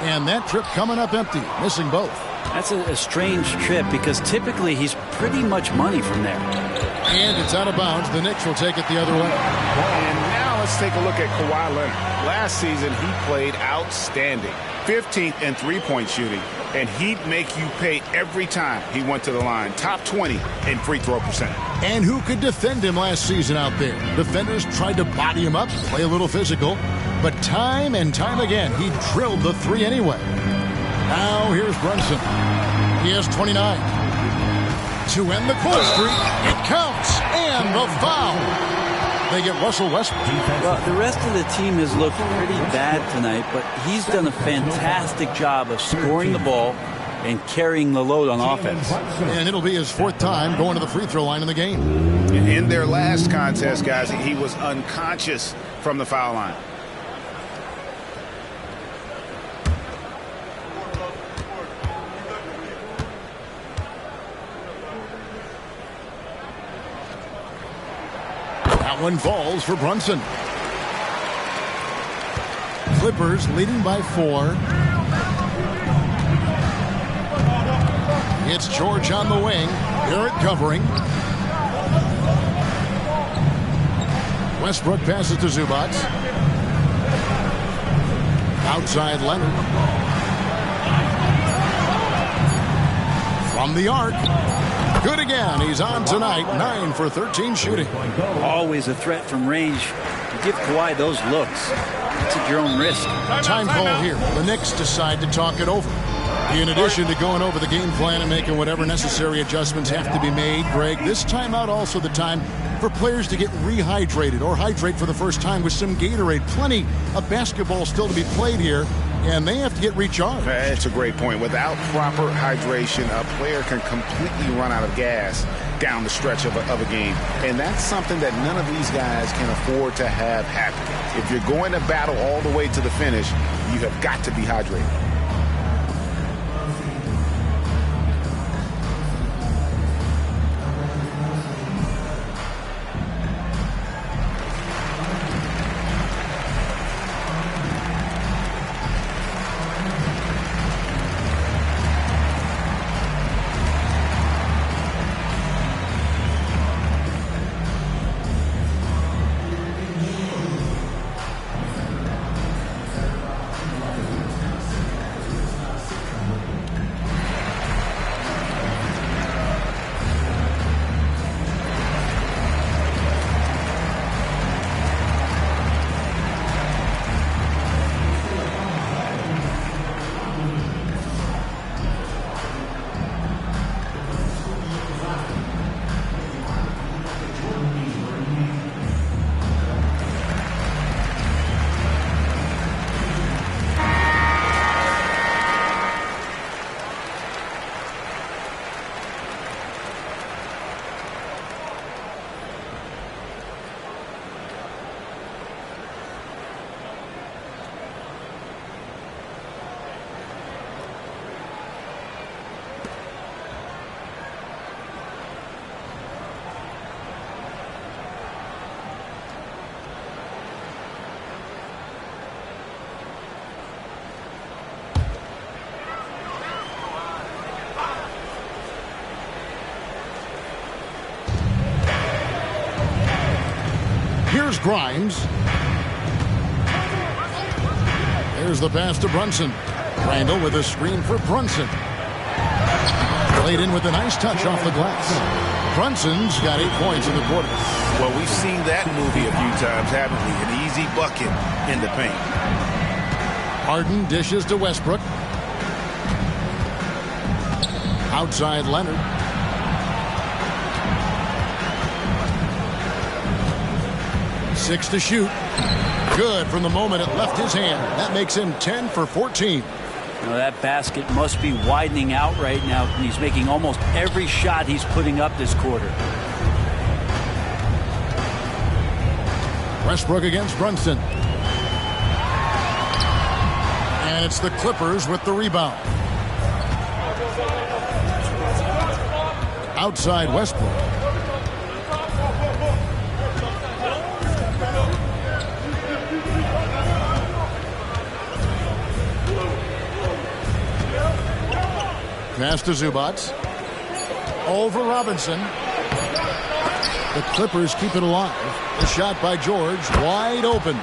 And that trip coming up empty, missing both. That's a strange trip because typically he's pretty much money from there. And it's out of bounds. The Knicks will take it the other way. And now let's take a look at Kawhi Leonard. Last season, he played outstanding. 15th in three-point shooting, and he'd make you pay every time he went to the line. Top 20 in free throw percentage. And who could defend him last season out there? Defenders tried to body him up, play a little physical, but time and time again, he drilled the 3 anyway. Now here's Brunson. He has 29. To end the cold streak, it counts, and the foul. They get Russell Westbrook. Well, the rest of the team has looked pretty bad tonight, but he's done a fantastic job of scoring the ball and carrying the load on offense. And it'll be his 4th time going to the free throw line in the game. In their last contest, guys, he was unconscious from the foul line. That one falls for Brunson. Clippers leading by 4. It's George on the wing. Barrett covering. Westbrook passes to Zubac. Outside Leonard. From the arc. Good again. He's on tonight. 9 for 13 shooting. Always a threat from range. You give Kawhi those looks. It's at your own risk. Time call here. The Knicks decide to talk it over. In addition to going over the game plan and making whatever necessary adjustments have to be made, Greg, this timeout also the time for players to get rehydrated or hydrate for the first time with some Gatorade. Plenty of basketball still to be played here, and they have to get recharged. That's a great point. Without proper hydration, a player can completely run out of gas down the stretch of a game. And that's something that none of these guys can afford to have happen. If you're going to battle all the way to the finish, you have got to be hydrated. Grimes. There's the pass to Brunson. Randall with a screen for Brunson. Played in with a nice touch off the glass. Brunson's got 8 points in the quarter. Well, we've seen that movie a few times, haven't we? An easy bucket in the paint. Harden dishes to Westbrook. Outside Leonard. Six to shoot. Good from the moment it left his hand. That makes him 10 for 14. Now that basket must be widening out right now, and he's making almost every shot he's putting up this quarter. Westbrook against Brunson. And it's the Clippers with the rebound. Outside Westbrook. Pass to Zubac. Over Robinson. The Clippers keep it alive. A shot by George. Wide open.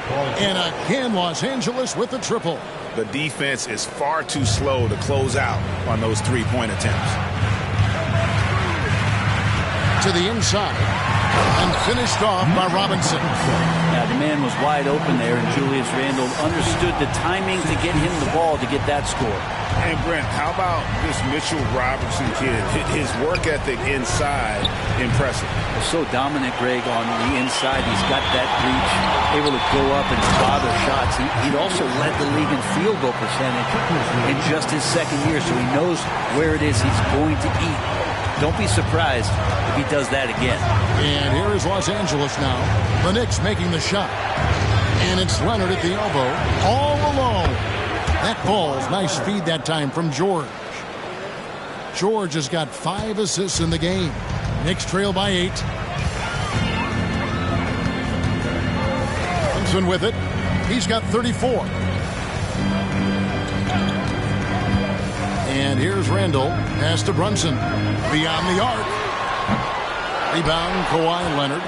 And again, Los Angeles with the triple. The defense is far too slow to close out on those three-point attempts. To the inside. And finished off by Robinson. Yeah, the man was wide open there, and Julius Randle understood the timing to get him the ball to get that score. And Brent, how about this Mitchell Robinson kid? His work ethic inside, impressive. So dominant, Greg, on the inside. He's got that reach, able to go up and bother shots. He'd also led the league in field goal percentage in just his second year, so he knows where it is he's going to eat. Don't be surprised if he does that again. And here is Los Angeles now. The Knicks making the shot. And it's Leonard at the elbow, all alone. That ball's nice feed that time from George. George has got 5 assists in the game. Knicks trail by 8. Brunson with it. He's got 34. And here's Randall. Pass to Brunson. Beyond the arc. Rebound, Kawhi Leonard.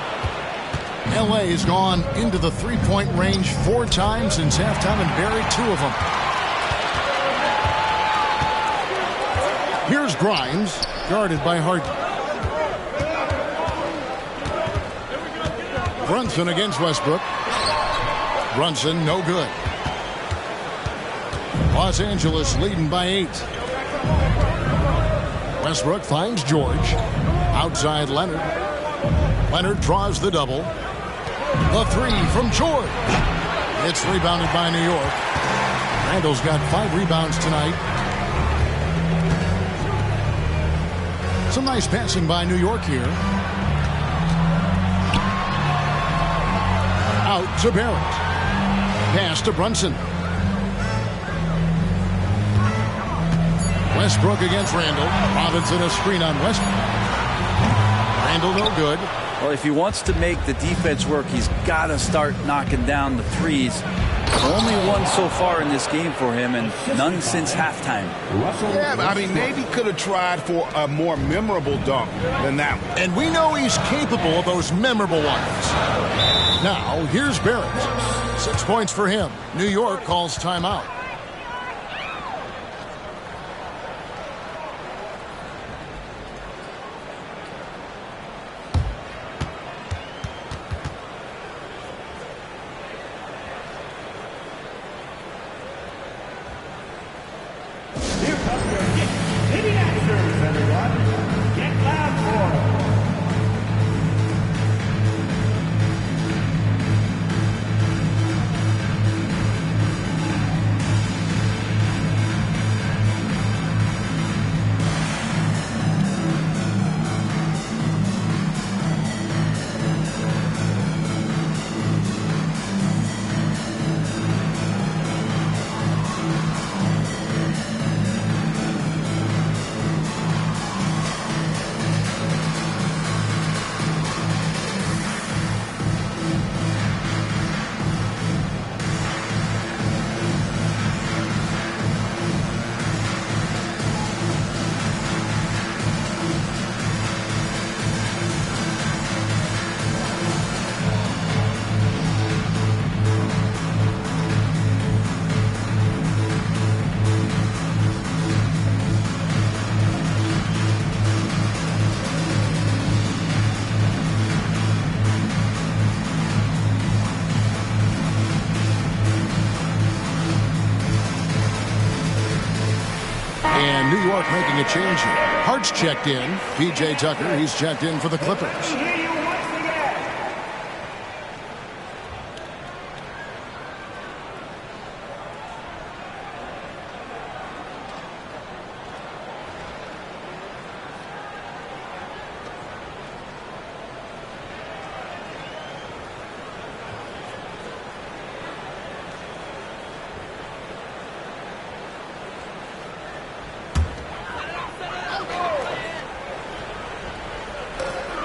L.A. has gone into the three-point range 4 times since halftime and buried 2 of them. Here's Grimes, guarded by Harden. Brunson against Westbrook. Brunson, no good. Los Angeles leading by 8. Westbrook finds George. Outside Leonard. Leonard draws the double. The 3 from George. It's rebounded by New York. Randall's got 5 rebounds tonight. Some nice passing by New York here. Out to Barrett. Pass to Brunson. Westbrook against Randall. Robinson a screen on Westbrook. Randall no good. Well, if he wants to make the defense work, he's got to start knocking down the threes. Only one so far in this game for him, and none since halftime. Yeah, I mean, maybe could have tried for a more memorable dunk than that one. And we know he's capable of those memorable ones. Now, here's Barrett. 6 points for him. New York calls timeout. And New York making a change here. Hart's checked in. P.J. Tucker, he's checked in for the Clippers.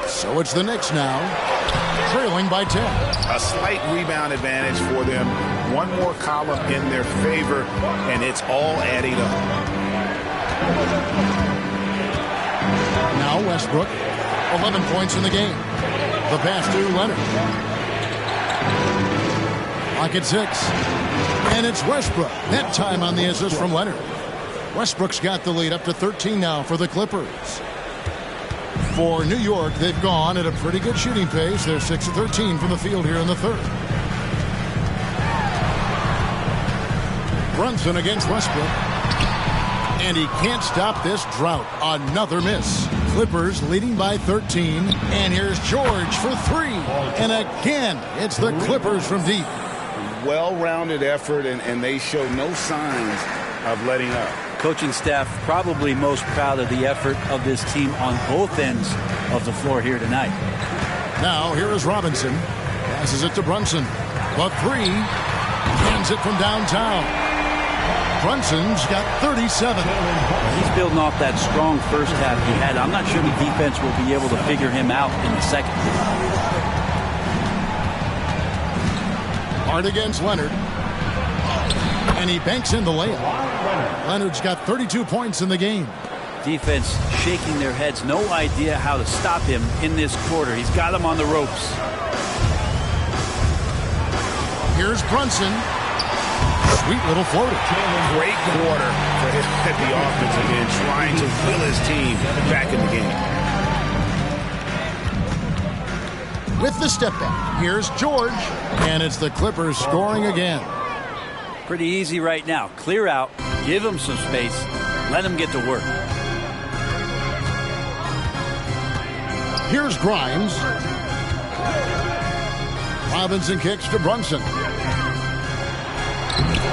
So it's the Knicks now, trailing by 10. A slight rebound advantage for them. One more column in their favor, and it's all adding up. Now Westbrook, 11 points in the game. The pass to Leonard. Clock at 6. And it's Westbrook. That time on the assist from Leonard. Westbrook's got the lead up to 13 now for the Clippers. For New York, they've gone at a pretty good shooting pace. They're 6 of 13 from the field here in the third. Brunson against Westbrook. And he can't stop this drought. Another miss. Clippers leading by 13. And here's George for 3. And again, it's the Clippers from deep. Well-rounded effort, and they show no signs of letting up. Coaching staff probably most proud of the effort of this team on both ends of the floor here tonight. Now here is Robinson. Passes it to Brunson. The 3. Hands it from downtown. Brunson's got 37. He's building off that strong first half he had. I'm not sure the defense will be able to figure him out in the second. Hard against Leonard. And he banks in the layup. Leonard's got 32 points in the game. Defense shaking their heads. No idea how to stop him in this quarter. He's got him on the ropes. Here's Brunson. Sweet little floater. Great quarter for the offensive end, trying to will his team back in the game. With the step back, here's George. And it's the Clippers scoring again. Pretty easy right now. Clear out. Give him some space. Let him get to work. Here's Grimes. Robinson kicks to Brunson.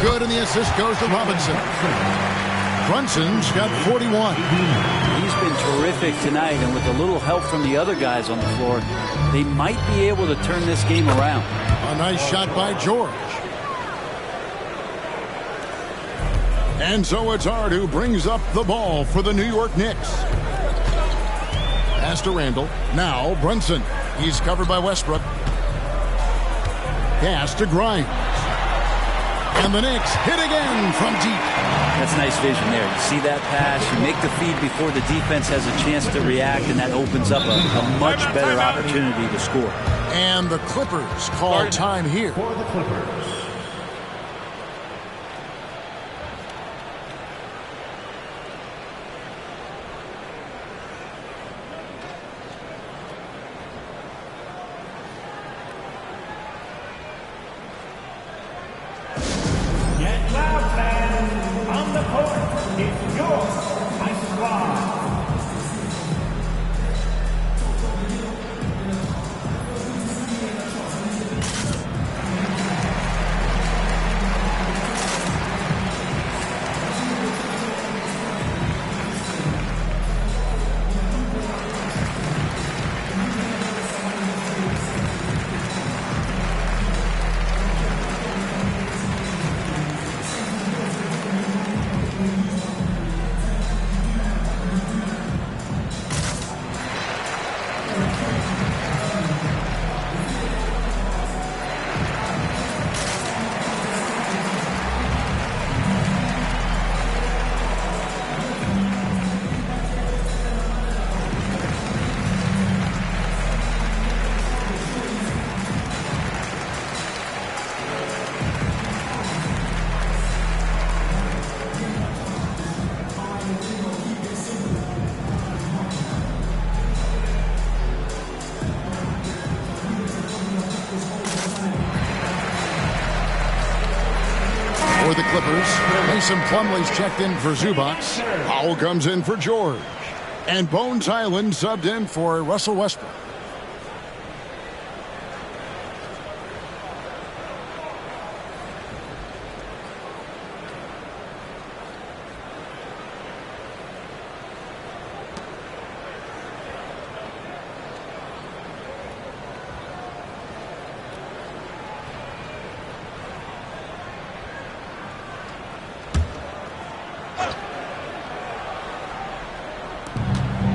Good, and the assist goes to Robinson. Brunson's got 41. He's been terrific tonight, and with a little help from the other guys on the floor, they might be able to turn this game around. A nice shot by George. And so it's Hart who brings up the ball for the New York Knicks. Pass to Randall. Now Brunson. He's covered by Westbrook. Pass to Grimes. And the Knicks hit again from deep. That's nice vision there. You see that pass, you make the feed before the defense has a chance to react, and that opens up a much better opportunity to score. And the Clippers call time here. For the Clippers. For the Clippers, Mason Plumlee's checked in for Zubac. Powell comes in for George. And Bones Highland subbed in for Russell Westbrook.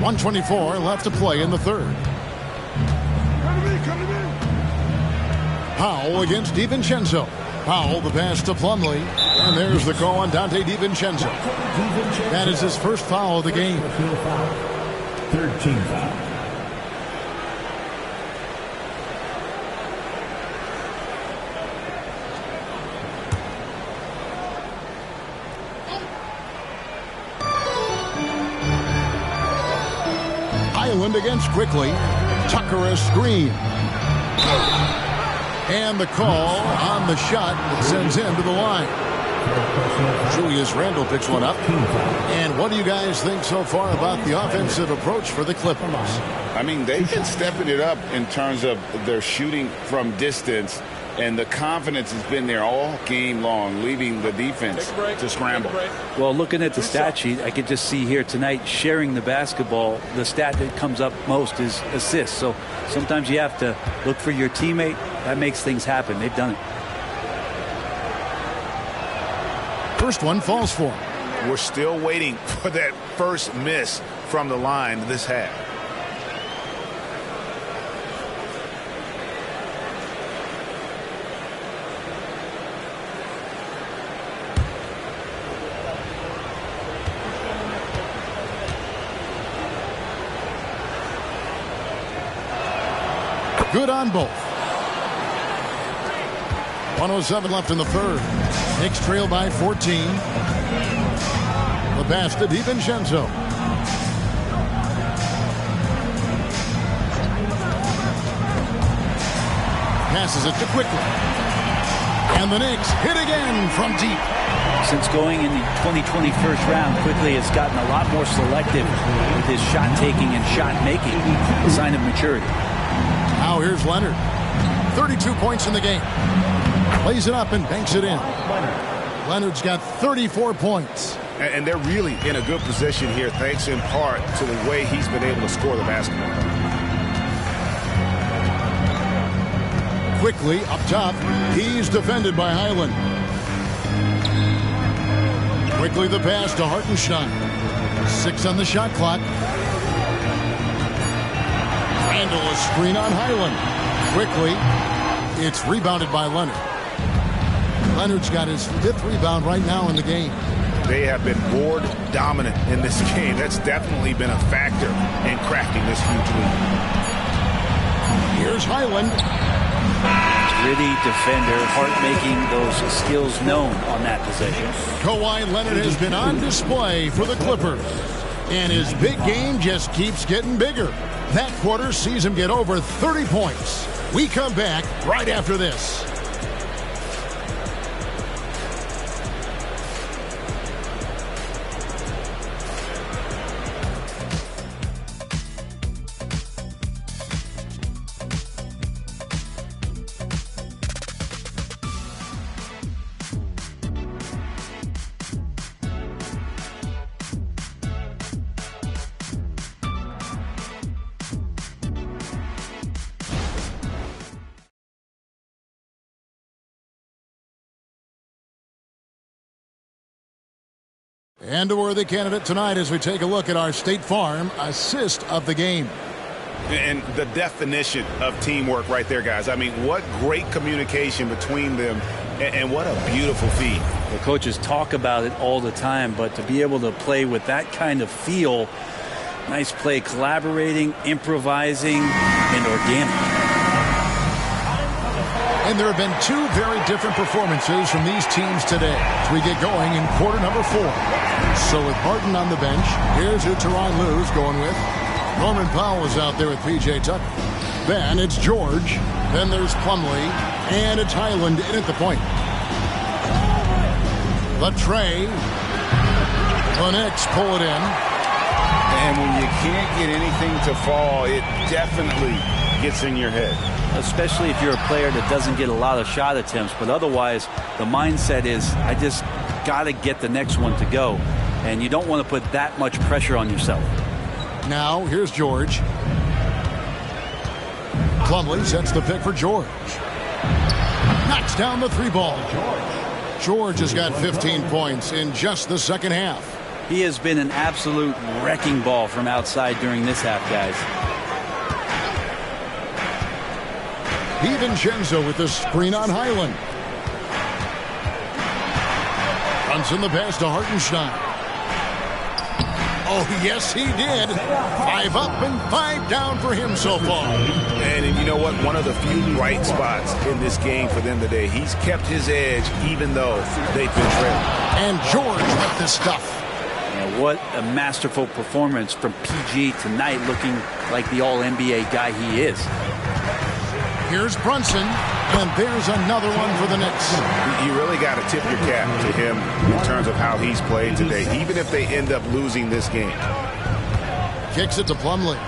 .124 left to play in the third. Powell against DiVincenzo. Powell, the pass to Plumlee. And there's the call on Dante DiVincenzo. That is his first foul of the game. Third team foul. Highland against Quickly. Tucker a screen. And the call on the shot that sends him to the line. Julius Randle picks one up. And what do you guys think so far about the offensive approach for the Clippers? I mean, they've been stepping it up in terms of their shooting from distance, and the confidence has been there all game long, leaving the defense to scramble. Well, looking at the stat sheet, I could just see here tonight sharing the basketball. The stat that comes up most is assists. So sometimes you have to look for your teammate. That makes things happen. They've done it. First one falls for him. We're still waiting for that first miss from the line this half. Good on both. 1:07 left in the third. Knicks trail by 14. The pass to DiVincenzo. Passes it to Quickly. And the Knicks hit again from deep. Since going in the 2020 first round, Quickly has gotten a lot more selective with his shot taking and shot making, a sign of maturity. Now here's Leonard. 32 points in the game. Plays it up and banks it in. Leonard's got 34 points. And they're really in a good position here, thanks in part to the way he's been able to score the basketball. Quickly up top. He's defended by Highland. Quickly the pass to Hartenstein. 6 on the shot clock. Randle a screen on Highland. Quickly, it's rebounded by Leonard. Leonard's got his 5th rebound right now in the game. They have been board dominant in this game. That's definitely been a factor in cracking this huge lead. Here's Highland. Gritty defender, Hart making those skills known on that possession. Kawhi Leonard has been on display for the Clippers. And his big game just keeps getting bigger. That quarter sees him get over 30 points. We come back right after this. And a worthy candidate tonight as we take a look at our State Farm assist of the game. And the definition of teamwork right there, guys. I mean, what great communication between them, and what a beautiful feed. The coaches talk about it all the time, but to be able to play with that kind of feel, nice play, collaborating, improvising, and organic. And there have been 2 very different performances from these teams today as we get going in quarter number 4. So with Barton on the bench, here's who Tyronn Lue's going with. Norman Powell is out there with P.J. Tucker. Then it's George. Then there's Plumlee. And it's Highland in at the point. The tray. The Knicks pull it in. And when you can't get anything to fall, it definitely gets in your head. Especially if you're a player that doesn't get a lot of shot attempts. But otherwise, the mindset is, I just got to get the next one to go. And you don't want to put that much pressure on yourself. Now, here's George. Plumlee sets the pick for George. Knocks down the three ball. George has got 15 points in just the second half. He has been an absolute wrecking ball from outside during this half, guys. DiVincenzo with the screen on Highland. Brunson the pass to Hartenstein. Oh, yes, he did. 5 up and 5 down for him so far. And you know what? One of the few bright spots in this game for them today. He's kept his edge even though they've been trailing. And George with the stuff. Yeah, what a masterful performance from PG tonight, looking like the all-NBA guy he is. Here's Brunson, and there's another one for the Knicks. You really got to tip your cap to him in terms of how he's played today, even if they end up losing this game. Kicks it to Plumlee.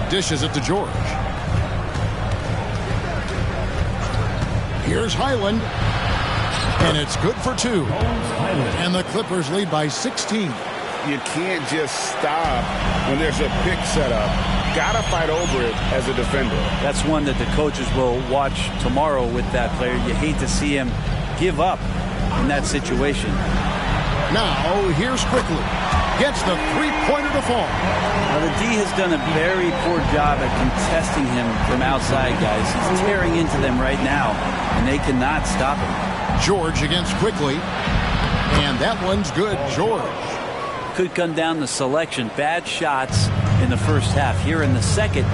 Dishes it to George. Here's Highland. And it's good for 2. And the Clippers lead by 16. You can't just stop when there's a pick set up. Gotta fight over it as a defender. That's one that the coaches will watch tomorrow with that player. You hate to see him give up in that situation. Now, here's Quickly. Gets the three-pointer to fall. Now, the D has done a very poor job at contesting him from outside, guys. He's tearing into them right now, and they cannot stop him. George against Quickly. And that one's good, George. Could come down to selection. Bad shots in the first half. Here in the second,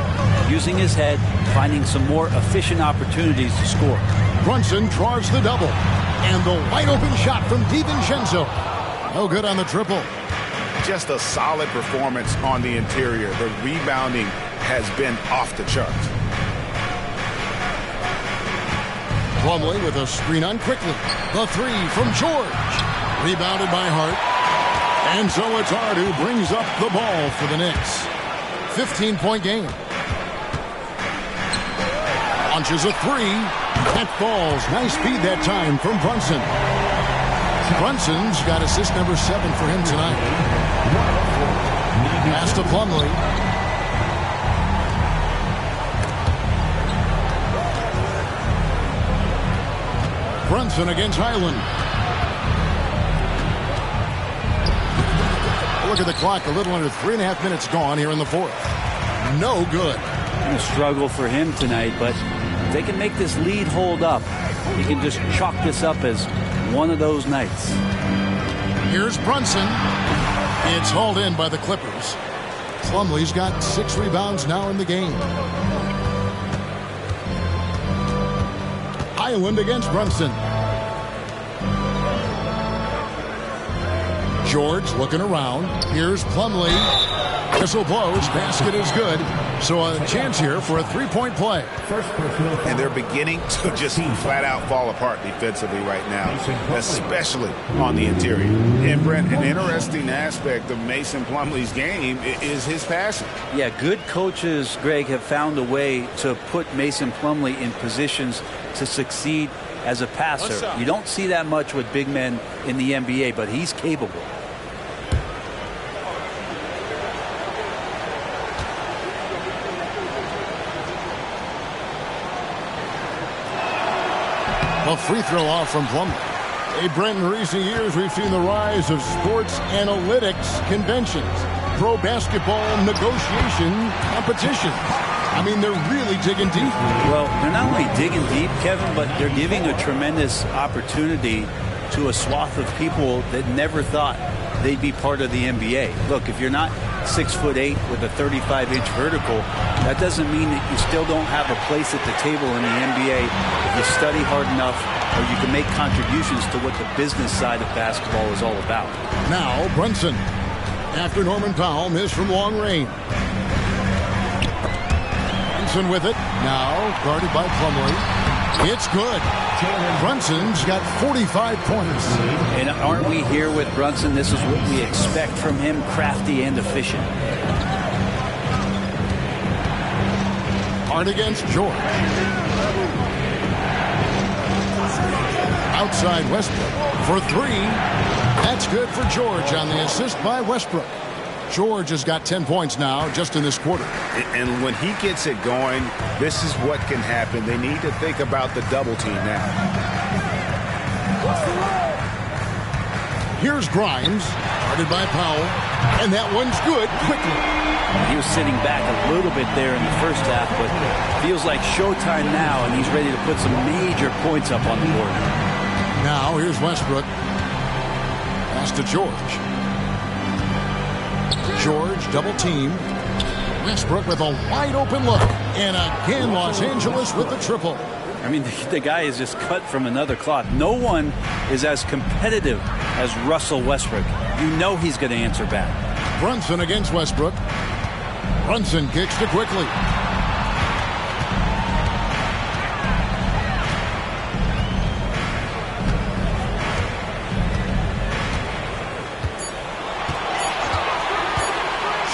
using his head, finding some more efficient opportunities to score. Brunson draws the double. And the wide-open shot from DiVincenzo. No good on the triple. Just a solid performance on the interior. The rebounding has been off the charts. Plumlee with a screen on Quickly. The three from George. Rebounded by Hart. And so it's Hart who brings up the ball for the Knicks. 15-point game. Launches a three. That falls. Nice speed that time from Brunson. Brunson's got assist number 7 for him tonight. Pass to Plumlee. Brunson against Highland. Look at the clock. A little under 3.5 minutes gone here in the fourth. No good. A struggle for him tonight, but if they can make this lead hold up, you can just chalk this up as one of those nights. Here's Brunson. It's hauled in by the Clippers. Plumlee's got 6 rebounds now in the game. Highland against Brunson. George looking around. Here's Plumlee. Whistle blows. Basket is good. So a chance here for a three-point play. And they're beginning to just flat out fall apart defensively right now, especially on the interior. And Brent, an interesting aspect of Mason Plumlee's game is his passing. Yeah, good coaches, Greg, have found a way to put Mason Plumlee in positions to succeed as a passer. You don't see that much with big men in the NBA, but he's capable. A free throw off from Plumlee. Hey, Brent, in recent years, we've seen the rise of sports analytics conventions, pro basketball negotiation competitions. I mean, they're really digging deep. Well, they're not only digging deep, Kevin, but they're giving a tremendous opportunity to a swath of people that never thought they'd be part of the NBA. Look, if you're not 6'8" with a 35-inch vertical, that doesn't mean that you still don't have a place at the table in the NBA if you study hard enough or you can make contributions to what the business side of basketball is all about. Now, Brunson, after Norman Powell missed from long range. Brunson with it, now guarded by Plumlee. It's good. Brunson's got 45 points. And aren't we here with Brunson? This is what we expect from him, crafty and efficient. Hard against George. Outside Westbrook for three. That's good for George on the assist by Westbrook. George has got 10 points now just in this quarter. And when he gets it going, this is what can happen. They need to think about the double team now. Here's Grimes, guarded by Powell, and that one's good quickly. He was sitting back a little bit there in the first half, but feels like showtime now, and he's ready to put some major points up on the board. Now here's Westbrook. Pass to George. George double teamed. Westbrook with a wide open look. And again, Los Angeles with the triple. I mean, the guy is just cut from another cloth. No one is as competitive as Russell Westbrook. You know he's going to answer back. Brunson against Westbrook. Brunson kicks to quickly.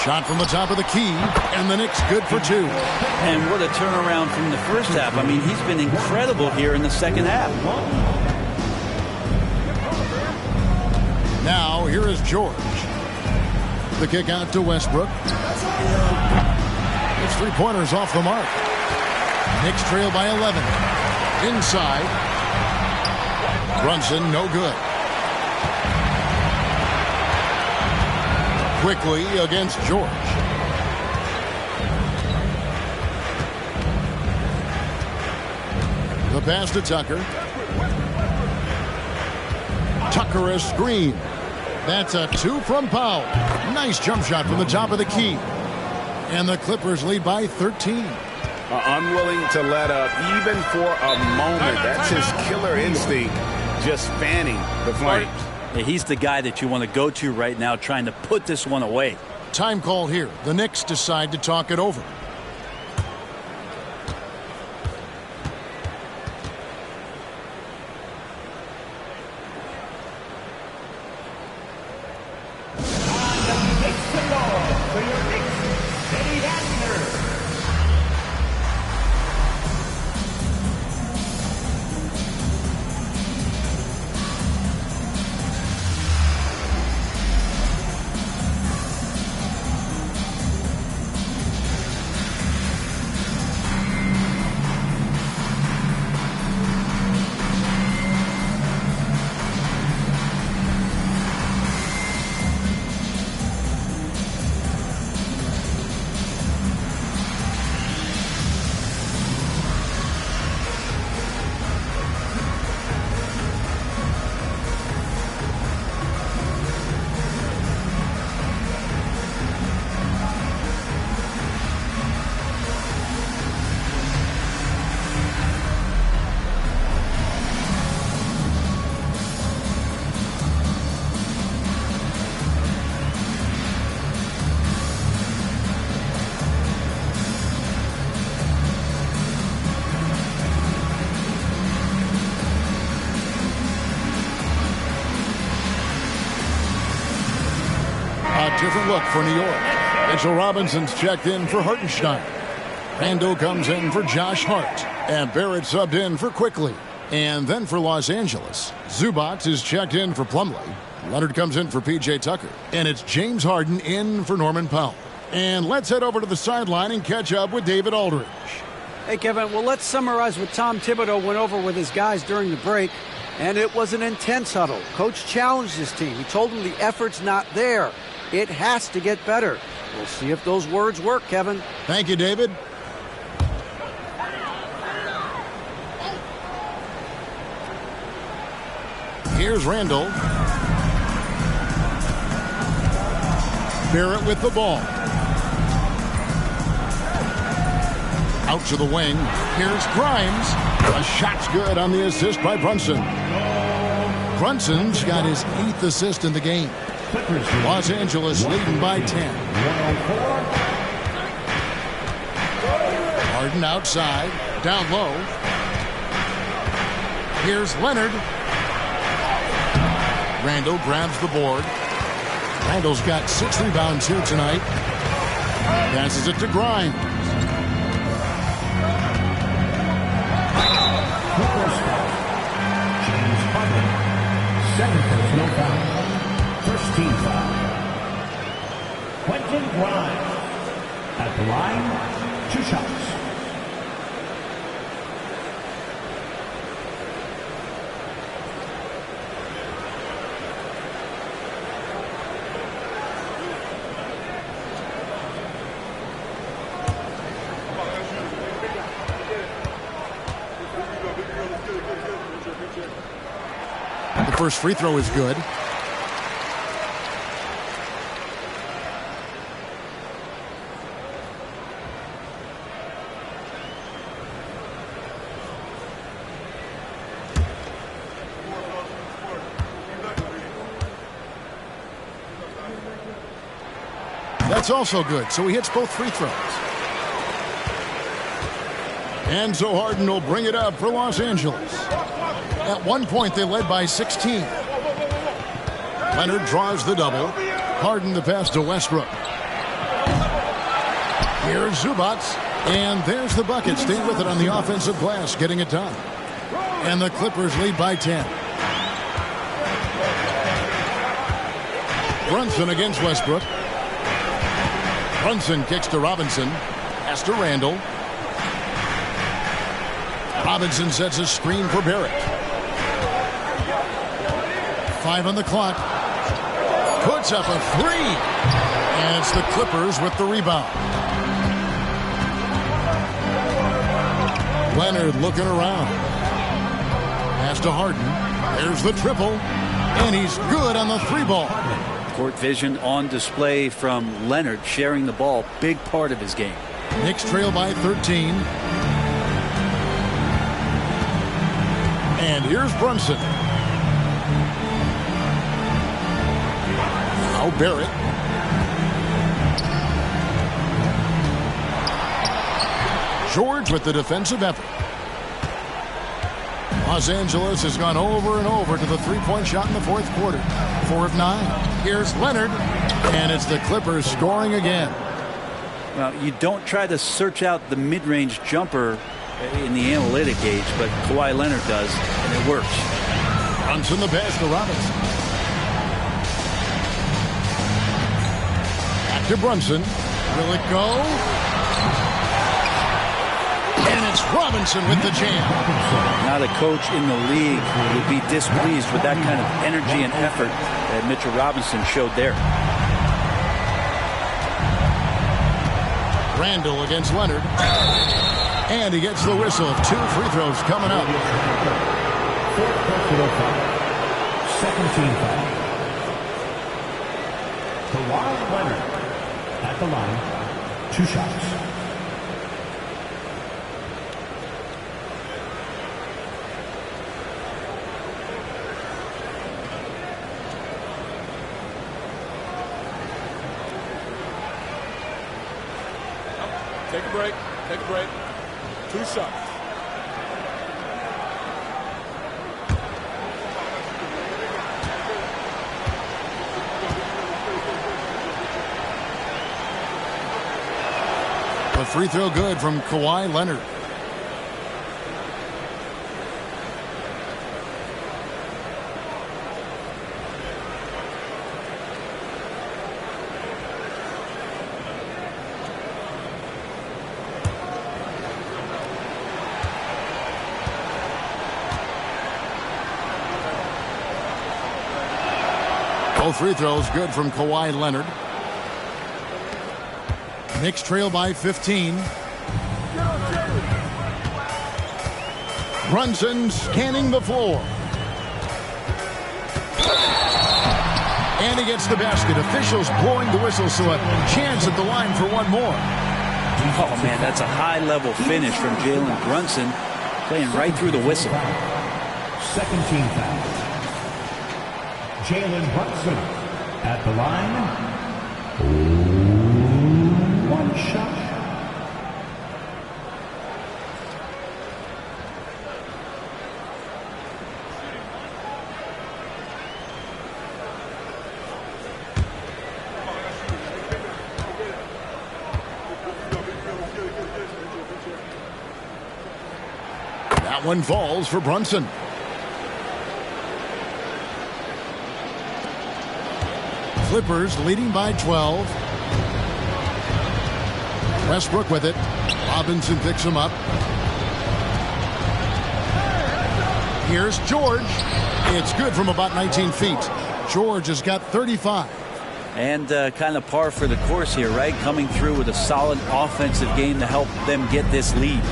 Shot from the top of the key, and the Knicks good for two. And what a turnaround from the first half. I mean, he's been incredible here in the second half. Now, here is George. The kick out to Westbrook. It's three-pointers off the mark. Knicks trail by 11. Inside. Brunson, no good. Quickly against George. The pass to Tucker. Tucker a screen. That's a two from Powell. Nice jump shot from the top of the key. And the Clippers lead by 13. Unwilling to let up even for a moment. That's his killer instinct, just fanning the flames. He's the guy that you want to go to right now, trying to put this one away. Time call here. The Knicks decide to talk it over. Different look for New York. Mitchell Robinson's checked in for Hartenstein. Randall comes in for Josh Hart. And Barrett subbed in for Quickly. And then for Los Angeles, Zubac is checked in for Plumlee. Leonard comes in for P.J. Tucker. And it's James Harden in for Norman Powell. And let's head over to the sideline and catch up with David Aldridge. Hey, Kevin, well, let's summarize what Tom Thibodeau went over with his guys during the break. And it was an intense huddle. Coach challenged his team. He told them the effort's not there. It has to get better. We'll see if those words work, Kevin. Thank you, David. Here's Randall. Barrett with the ball. Out to the wing. Here's Grimes. A shot's good on the assist by Brunson. Brunson's got his 8th assist in the game. Los Angeles leading by 10. Harden outside, down low. Here's Leonard. Randall grabs the board. Randall's got 6 rebounds here tonight. Passes it to Grimes. James Harden. Second personal foul. First team foul. Quentin Grimes. At the line, 2 shots. The first free throw is good. That's also good, so he hits both free throws. And so Harden will bring it up for Los Angeles. At one point, they led by 16. Leonard draws the double. Harden the pass to Westbrook. Here's Zubac. And there's the bucket. Staying with it on the offensive glass, getting it done. And the Clippers lead by 10. Brunson against Westbrook. Brunson kicks to Robinson. Pass to Randall. Robinson sets a screen for Barrett. 5 on the clock. Puts up a 3. And it's the Clippers with the rebound. Leonard looking around. Pass to Harden. There's the triple. And he's good on the 3-ball. Court vision on display from Leonard, sharing the ball. Big part of his game. Knicks trail by 13. And here's Brunson. Now Barrett. George with the defensive effort. Los Angeles has gone over and over to the 3-point shot in the fourth quarter. 4 of 9. Here's Leonard. And it's the Clippers scoring again. Well, you don't try to search out the mid-range jumper in the analytic age, but Kawhi Leonard does, and it works. Brunson the pass to Robinson. Back to Brunson. Will it go? And it's Robinson with the jam. Not a coach in the league would be displeased with that kind of energy and effort that Mitchell Robinson showed there. Randall against Leonard. And he gets the whistle. 2 free throws coming up. Second team foul. Kawhi Leonard at the line. 2 shots. Take a break. Take a break. 2 shots. A free throw good from Kawhi Leonard. Both free throws good from Kawhi Leonard. Knicks trail by 15. Brunson scanning the floor. And he gets the basket. Officials blowing the whistle, so a chance at the line for one more. Oh, man, that's a high-level finish from Jalen Brunson, playing right through the whistle. Second team foul. Jalen Brunson at the line. 1 shot. That one falls for Brunson. Clippers leading by 12. Westbrook with it. Robinson picks him up. Here's George. It's good from about 19 feet. George has got 35. And kind of par for the course here, right? Coming through with a solid offensive game to help them get this lead.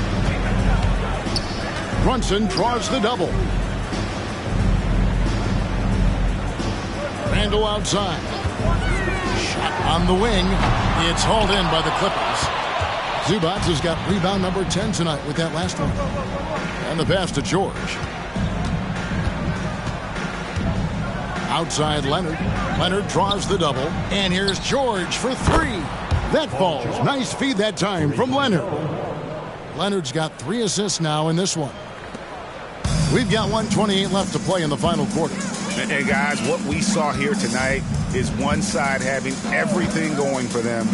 Brunson draws the double. Randall outside. Shot on the wing. It's hauled in by the Clippers. Zubac has got rebound number 10 tonight with that last one. And the pass to George. Outside Leonard. Leonard draws the double. And here's George for three. That falls. Nice feed that time from Leonard. Leonard's got 3 assists now in this one. We've got 1:28 left to play in the final quarter. And guys, what we saw here tonight is one side having everything going for them.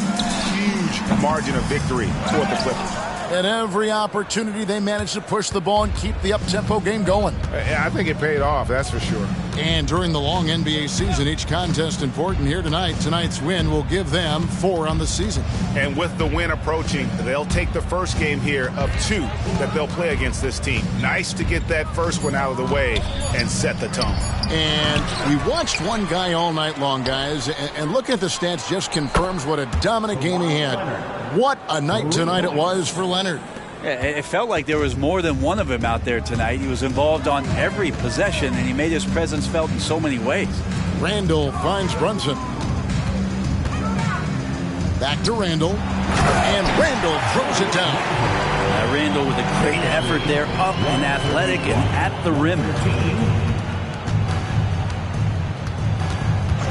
Huge margin of victory toward the Clippers. At every opportunity, they managed to push the ball and keep the up-tempo game going. I think it paid off, that's for sure. And during the long NBA season, each contest important here tonight. Tonight's win will give them 4 on the season. And with the win approaching, they'll take the first game here of 2 that they'll play against this team. Nice to get that first one out of the way and set the tone. And we watched one guy all night long, guys, and look at the stats just confirms what a dominant game he had. What a night tonight it was for Leonard. Yeah, it felt like there was more than one of him out there tonight. He was involved on every possession, and he made his presence felt in so many ways. Randall finds Brunson. Back to Randall. And Randall throws it down. Randall with a great effort there, up and athletic and at the rim.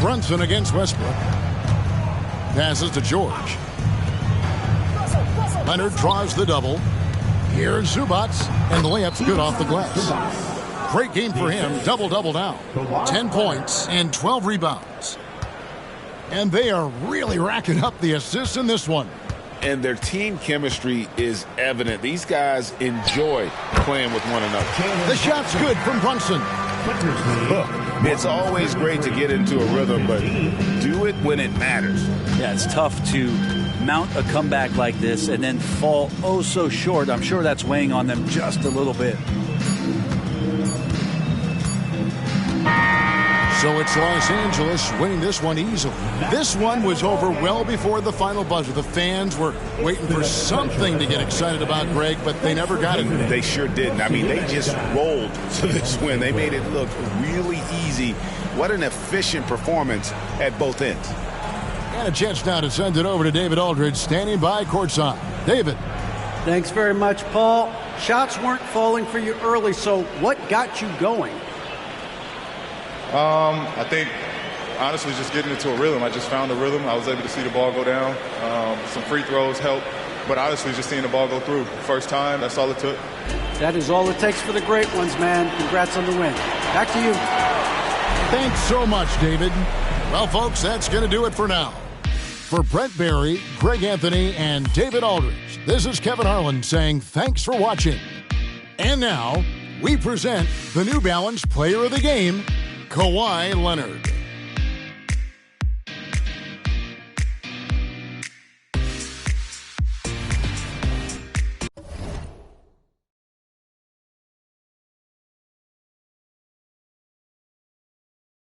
Brunson against Westbrook. Passes to George. Leonard draws the double. Here's Zubac, and the layup's good off the glass. Great game for him. Double-double now. 10 points and 12 rebounds. And they are really racking up the assists in this one. And their team chemistry is evident. These guys enjoy playing with one another. The shot's good from Brunson. It's always great to get into a rhythm, but do it when it matters. Yeah, it's tough to mount a comeback like this and then fall oh so short. I'm sure that's weighing on them just a little bit. So it's Los Angeles winning this one easily. This one was over well before the final buzzer. The fans were waiting for something to get excited about, Greg, but they never got it. They sure didn't. I mean, they just rolled to this win. They made it look really easy. What an efficient performance at both ends. And a chance now to send it over to David Aldridge, standing by courtside. David. Thanks very much, Paul. Shots weren't falling for you early, so what got you going? I think, honestly, just getting into a rhythm. I just found a rhythm. I was able to see the ball go down. Some free throws helped. But honestly, just seeing the ball go through. First time, that's all it took. That is all it takes for the great ones, man. Congrats on the win. Back to you. Thanks so much, David. Well, folks, that's going to do it for now. For Brent Barry, Greg Anthony, and David Aldridge, this is Kevin Harlan saying thanks for watching. And now, we present the New Balance Player of the Game, Kawhi Leonard.